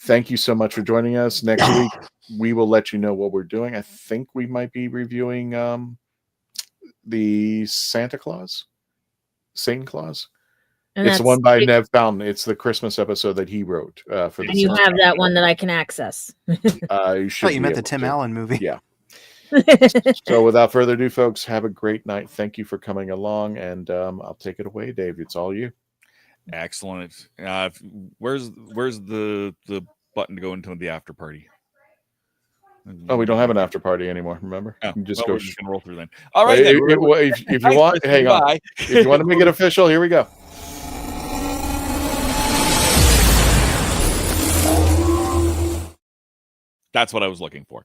Thank you so much for joining us. Next week, we will let you know what we're doing. I think we might be reviewing the Santa Claus. And it's the one by Nev Fountain. It's the Christmas episode that he wrote. For and you have that one that I can access. You meant the Tim Allen movie. Yeah. So without further ado, folks, have a great night. Thank you for coming along, and I'll take it away, Dave. It's all you. Excellent. Where's the button to go into the after party? Oh, we don't have an after party anymore. Remember, you can just we're go. Just gonna roll through then. All right. If you want, hang on. If you want to make it official, here we go. That's what I was looking for.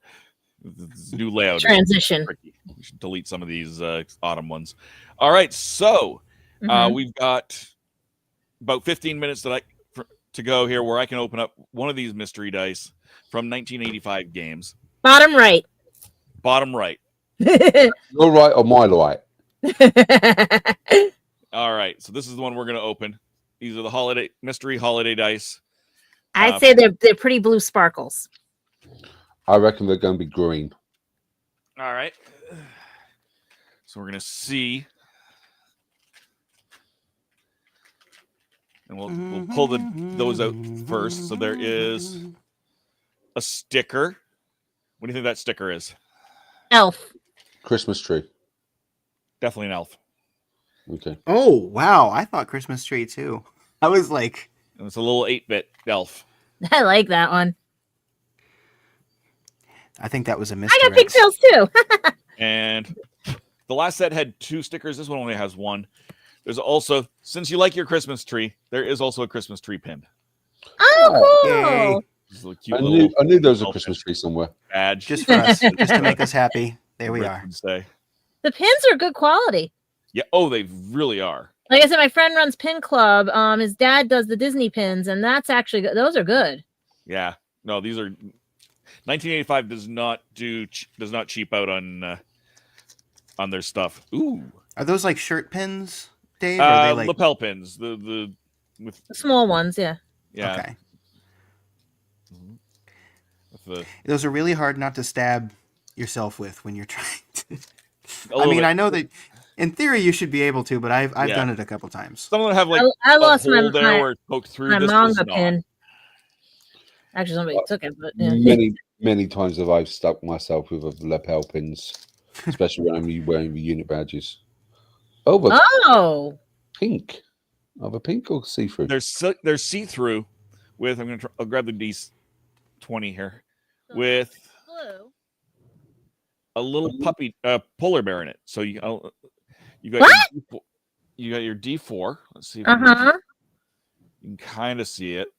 This new layout transition. We should delete some of these autumn ones. All right, so we've got about 15 minutes to go here, where I can open up one of these mystery dice from 1985 games. Bottom right. Your right or my right? All right, so this is the one we're going to open. These are the mystery holiday dice. I'd say they're pretty blue sparkles. I reckon they're going to be green. All right. So we're going to see. And we'll pull those out first. So there is a sticker. What do you think that sticker is? Elf. Christmas tree. Definitely an elf. Okay. Oh, wow. I thought Christmas tree too. I was like... It's a little 8-bit elf. I like that one. I think that was a mystery. I got pigtails too. And the last set had 2 stickers. This one only has 1. There's also, since you like your Christmas tree, there is also a Christmas tree pin. Oh, cool. I knew there was a Christmas tree somewhere. Badge. Just for us, just to make us happy. There we are. The pins are good quality. Yeah. Oh, they really are. Like I said, my friend runs Pin Club. His dad does the Disney pins, and that's actually good. Those are good. Yeah. No, these are 1985 does not cheap out on their stuff. Ooh. Are those like shirt pins, Dave? Or are they like lapel pins? The small ones, yeah. Yeah. Okay. Those are really hard not to stab yourself with when you're trying to. I know that in theory you should be able to, but I've done it a couple times. Some of them have like I lost my where it poked through. My manga pin. Actually, somebody took it, but yeah. Many times have I stuck myself with lapel pins, especially when I'm wearing the unit badges. Pink. Of a pink or see-through? They're see-through with. I'll grab the D20 here with blue. A little puppy polar bear in it. So you got your D4. Let's see if you can kind of see it.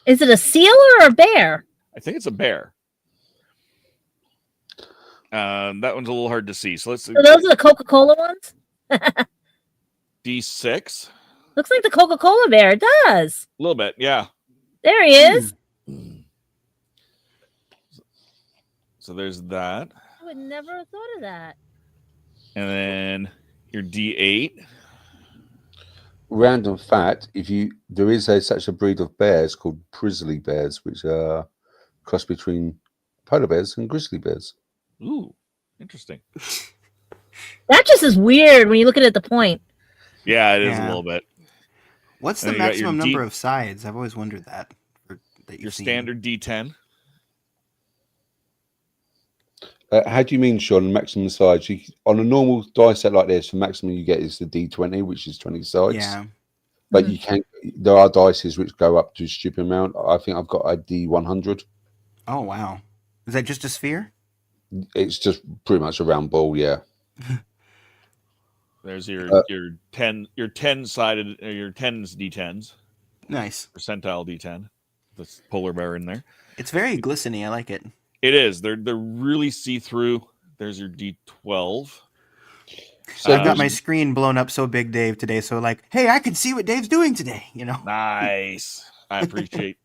Is it a seal or a bear? I think it's a bear. That one's a little hard to see. So let's. So those are the Coca-Cola ones. D6. Looks like the Coca-Cola bear. It does. A little bit, yeah. There he is. So there's that. I would never have thought of that. And then your D8. Random fact: there is such a breed of bears called grizzly bears, which are cross between polar bears and grizzly bears. Ooh, interesting. That just is weird when you look at the point. Yeah, it is a little bit. What's the maximum number of sides? I've always wondered that. Your standard D10. How do you mean, Sean? Maximum sides? On a normal dice set like this, the maximum you get is the D20, which is 20 sides. Yeah. But you can. There are dices which go up to a stupid amount. I think I've got a D100. Oh wow! Is that just a sphere? It's just pretty much a round ball. Yeah. There's your 10 sided your 10s D10s. Nice. Percentile D10. The polar bear in there. It's very glistening. I like it. It is. They're really see-through. There's your D12. So I've got my screen blown up so big, Dave, today. So like, hey, I can see what Dave's doing today. You know. Nice. I appreciate.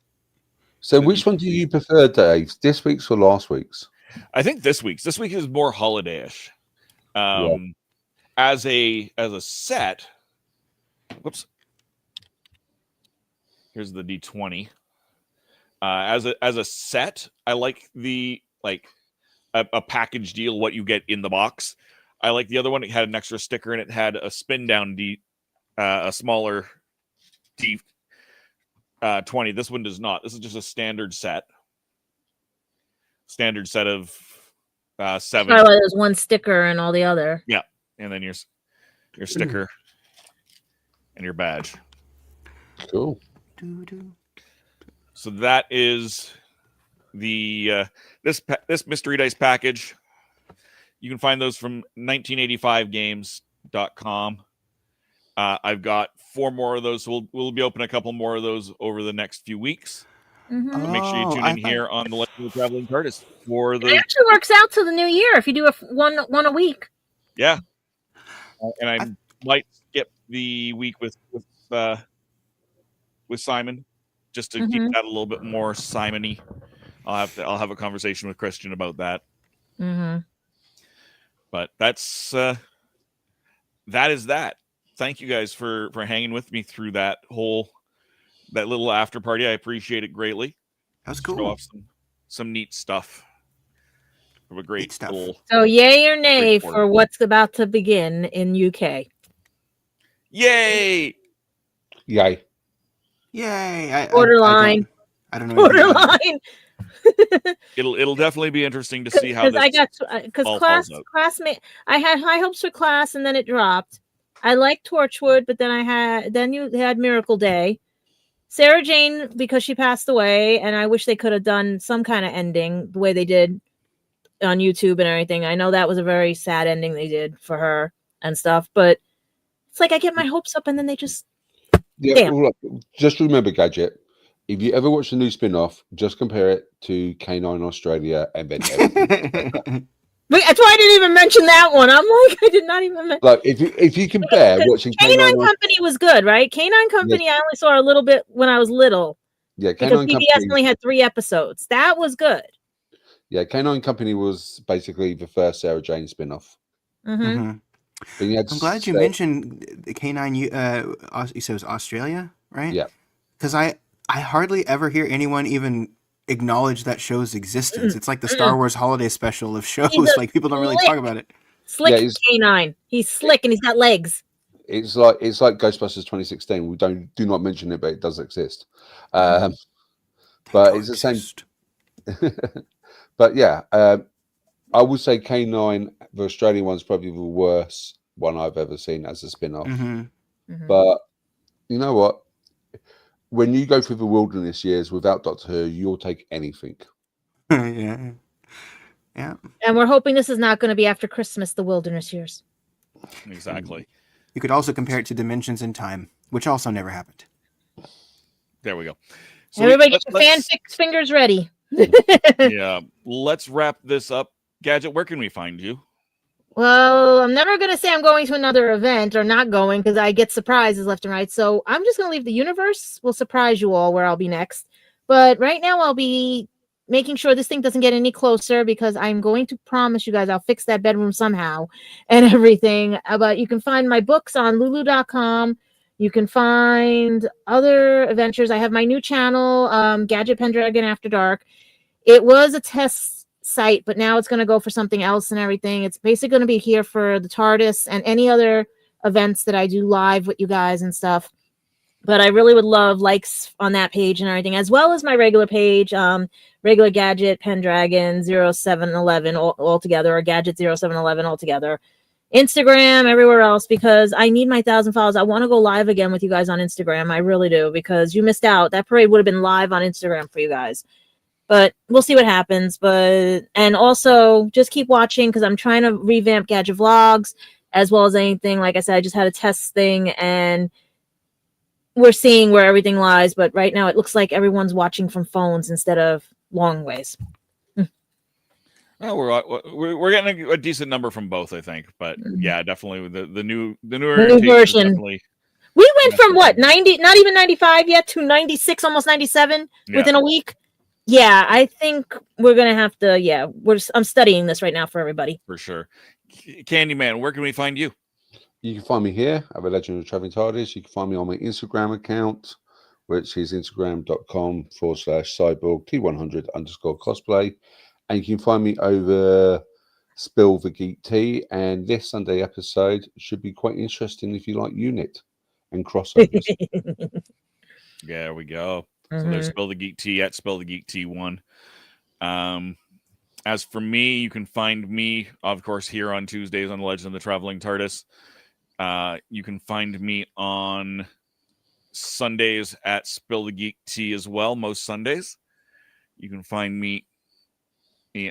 So which one do you prefer, Dave? This week's or last week's? I think this week's. This week is more holiday-ish. As a set. Whoops. Here's the D20. As a set, I like the a package deal. What you get in the box. I like the other one. It had an extra sticker and it had a spin down a smaller D20. This one does not. This is just a standard set. Standard set of 7. Probably there's one sticker and all the other. Yeah, and then your sticker and your badge. Cool. So that is the this mystery dice package. You can find those from 1985games.com. I've got 4 more of those. So we'll be opening a couple more of those over the next few weeks. Mm-hmm. So make sure you tune in here on the Legend of the Traveling TARDIS for the. It actually works out to the new year if you do one a week. Yeah, and I might skip the week with Simon just to keep that a little bit more Simon-y. I'll have a conversation with Christian about that. Mm-hmm. But that is that. Thank you guys for hanging with me through that little after party. I appreciate it greatly. That's cool. Show off some neat stuff. From a great little. So yay or nay for what's about to begin in UK? Yay! Yay! Yay! Borderline. I don't know. Borderline. It'll definitely be interesting to see how this classmate. I had high hopes for Class, and then it dropped. I liked Tourchwood, but then you had Miracle Day. Sarah Jane, because she passed away, and I wish they could have done some kind of ending the way they did on YouTube and everything. I know that was a very sad ending they did for her and stuff, but it's like I get my hopes up and then they just just remember, Gadget, if you ever watch the new spin-off, just compare it to Canine Australia and then everything. That's why I didn't even mention that one. I'm like, I did not even mention. Like if you compare watching Canine Company was good, right? Canine Company, I only saw a little bit when I was little. Yeah, because PBS only had 3 episodes. That was good. Yeah, Canine Company was basically the first Sarah Jane spin-off. Mm-hmm. I'm glad you mentioned the Canine. You said it was Australia, right? Yeah. Because I hardly ever hear anyone even acknowledge that show's existence. It's like the Star Wars holiday special of shows. Like people don't really talk about it. Slick canine. He's slick and he's got legs. It's like Ghostbusters 2016. We do not mention it, but it does exist. But it's the same. But yeah, I would say K9, the Australian one's probably the worst one I've ever seen as a spin-off. But you know what? When you go through the wilderness years without Doctor Who, you'll take anything. Yeah. And we're hoping this is not going to be after Christmas, the wilderness years. Exactly. You could also compare it to Dimensions in Time, which also never happened. There we go. So everybody get your fanfic fingers ready. Yeah, let's wrap this up. Gadget, where can we find you? Well, I'm never going to say I'm going to another event or not going because I get surprises left and right. So I'm just going to leave the universe. We'll surprise you all where I'll be next. But right now I'll be making sure this thing doesn't get any closer because I'm going to promise you guys I'll fix that bedroom somehow and everything. But you can find my books on lulu.com. You can find other adventures. I have my new channel, Gadget Pendragon After Dark. It was a test site, but now it's going to go for something else and everything. It's basically going to be here for the TARDIS and any other events that I do live with you guys and stuff. But I really would love likes on that page and everything, as well as my regular page, regular Gadget Pendragon 0711 all together, or Gadget 0711 all together. Instagram, everywhere else, because I need my 1,000 followers. I want to go live again with you guys on Instagram. I really do, because you missed out. That parade would have been live on Instagram for you guys. But we'll see what happens. And also just keep watching because I'm trying to revamp Gadget Vlogs as well as anything. Like I said, I just had a test thing and we're seeing where everything lies. But right now it looks like everyone's watching from phones instead of long ways. Oh, we're getting a decent number from both, I think. But yeah, definitely the new version. Definitely, we went from what, 90, not even 95 yet, to 96, almost 97 within a week. Yeah, I think we're gonna have to. Yeah, I'm studying this right now for everybody. For sure. Candyman, where can we find you? You can find me here at the Legend of Traveling TARDIS. You can find me on my Instagram account, which is instagram.com/cyborg T100_cosplay. And you can find me over Spill the Geek Tea. And this Sunday episode should be quite interesting if you like unit and crossovers. There we go. So there's Spill the Geek Tea at Spill the Geek Tea 1. As for me, you can find me, of course, here on Tuesdays on the Legend of the Traveling TARDIS. You can find me on Sundays at Spill the Geek Tea as well, most Sundays. You can find me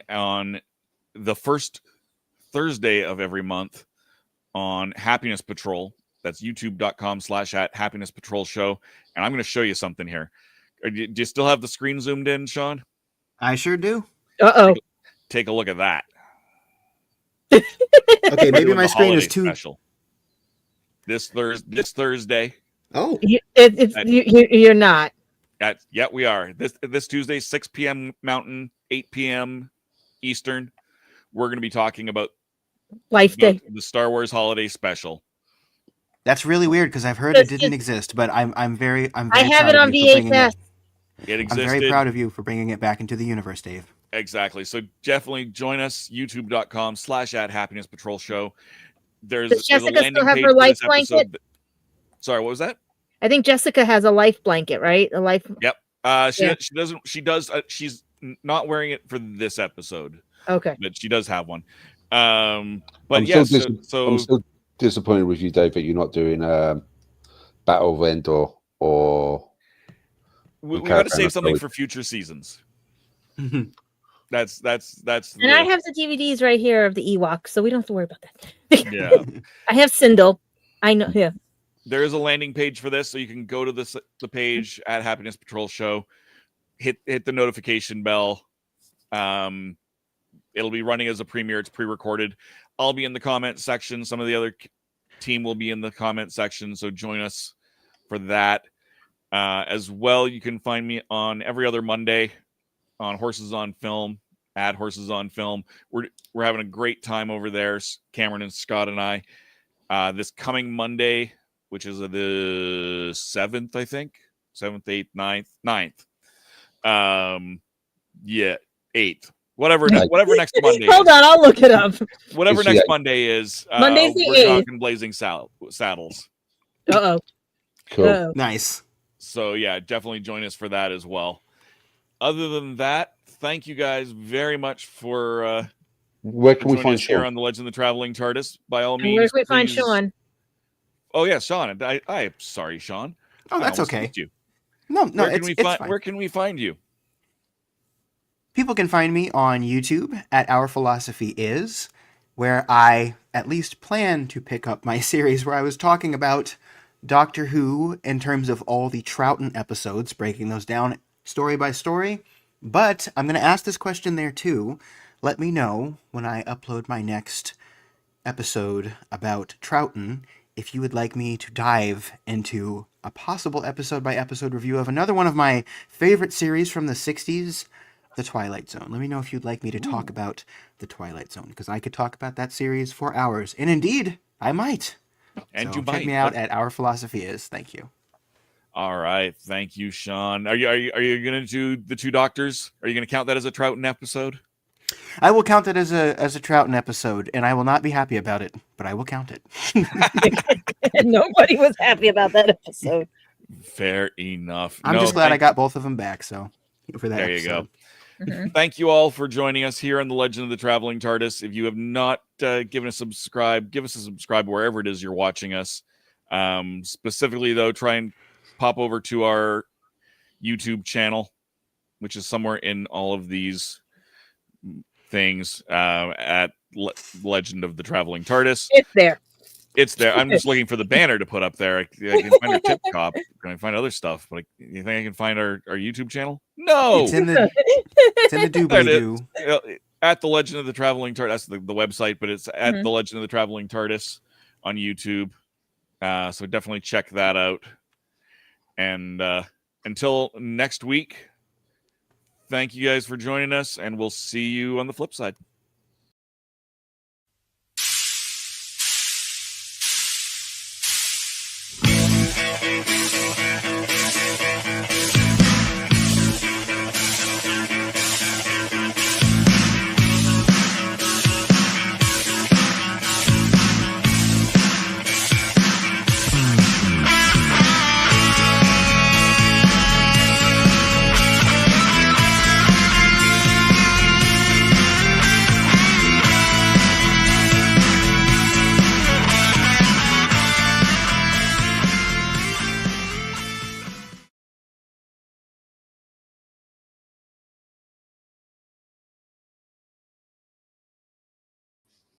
on the first Thursday of every month on Happiness Patrol. That's youtube.com/@Happiness Patrol Show. And I'm going to show you something here. Do you still have the screen zoomed in, Sean? I sure do. Uh-oh. Take a look at that. Okay, maybe my screen is too special. This Thursday. Oh, you're not. Yeah, we are. This Tuesday, 6 p.m. Mountain, 8 p.m. Eastern. We're going to be talking about Life Day, the Star Wars Holiday Special. That's really weird because I've heard it didn't exist, but I'm very I have it on VHS. It existed. I'm very proud of you for bringing it back into the universe, Dave. Exactly. So definitely join us, youtube.com/@Happiness Patrol Show. Does Jessica still have her life blanket? Sorry, what was that? I think Jessica has a life blanket, right? A life. Yep. She doesn't. She does. She's not wearing it for this episode. Okay. But she does have one. But I'm still disappointed with you, Dave, that you're not doing Battle of Endor or. We got to save something for future seasons. That's. And I have the DVDs right here of the Ewoks, so we don't have to worry about that. Yeah. I have Sindel. I know. Yeah. There is a landing page for this, so you can go to the page at Happiness Patrol Show, hit the notification bell. It'll be running as a premiere. It's pre-recorded. I'll be in the comment section. Some of the other team will be in the comment section, so join us for that. As well, you can find me on every other Monday on Horses on Film, at Horses on Film. We're having a great time over there, Cameron and Scott and I. This coming Monday, which is the 7th, I think. 7th, 8th, 9th. 8th. Whatever next Monday Hold on, I'll look it up. Whatever next Monday is. Monday's the 8th. We're talking Blazing Saddles. Uh-oh. Cool. Uh-oh. Nice. So, yeah, definitely join us for that as well. Other than that, thank you guys very much for where can we find here Sean on the Legend of the Traveling TARDIS? By all means. Where can we find Sean? Oh, yeah, Sean. I'm sorry, Sean. Oh, that's okay. You. No, it's fine. Where can we find you? People can find me on YouTube at Our Philosophy Is, where I at least plan to pick up my series where I was talking about Doctor Who in terms of all the Troughton episodes, breaking those down story by story. But I'm going to ask this question there too. Let me know when I upload my next episode about Troughton if you would like me to dive into a possible episode by episode review of another one of my favorite series from the 60s, The Twilight Zone. Let me know if you'd like me to talk about The Twilight Zone, because I could talk about that series for hours. And indeed, I might. And so you check might. me out at Our Philosophy Is. Thank you. All right. Thank you, Sean. Are you going to do the two doctors? Are you going to count that as a Troughton episode? I will count it as a Troughton episode, and I will not be happy about it, but I will count it. Nobody was happy about that episode. Fair enough. I'm just glad I got both of them back. So for that, there episode. You go. Thank you all for joining us here on the Legend of the Traveling TARDIS. If you have not given us a subscribe, give us a subscribe wherever it is you're watching us. Specifically, though, try and pop over to our YouTube channel, which is somewhere in all of these things at Legend of the Traveling TARDIS. It's there. I'm just looking for the banner to put up there. I can find our tip top. I can find other stuff, but you think I can find our YouTube channel? No, it's in the doobly-doo. At the Legend of the Traveling TARDIS. That's the website, but it's at the Legend of the Traveling TARDIS on YouTube. So definitely check that out. And until next week, thank you guys for joining us, and we'll see you on the flip side.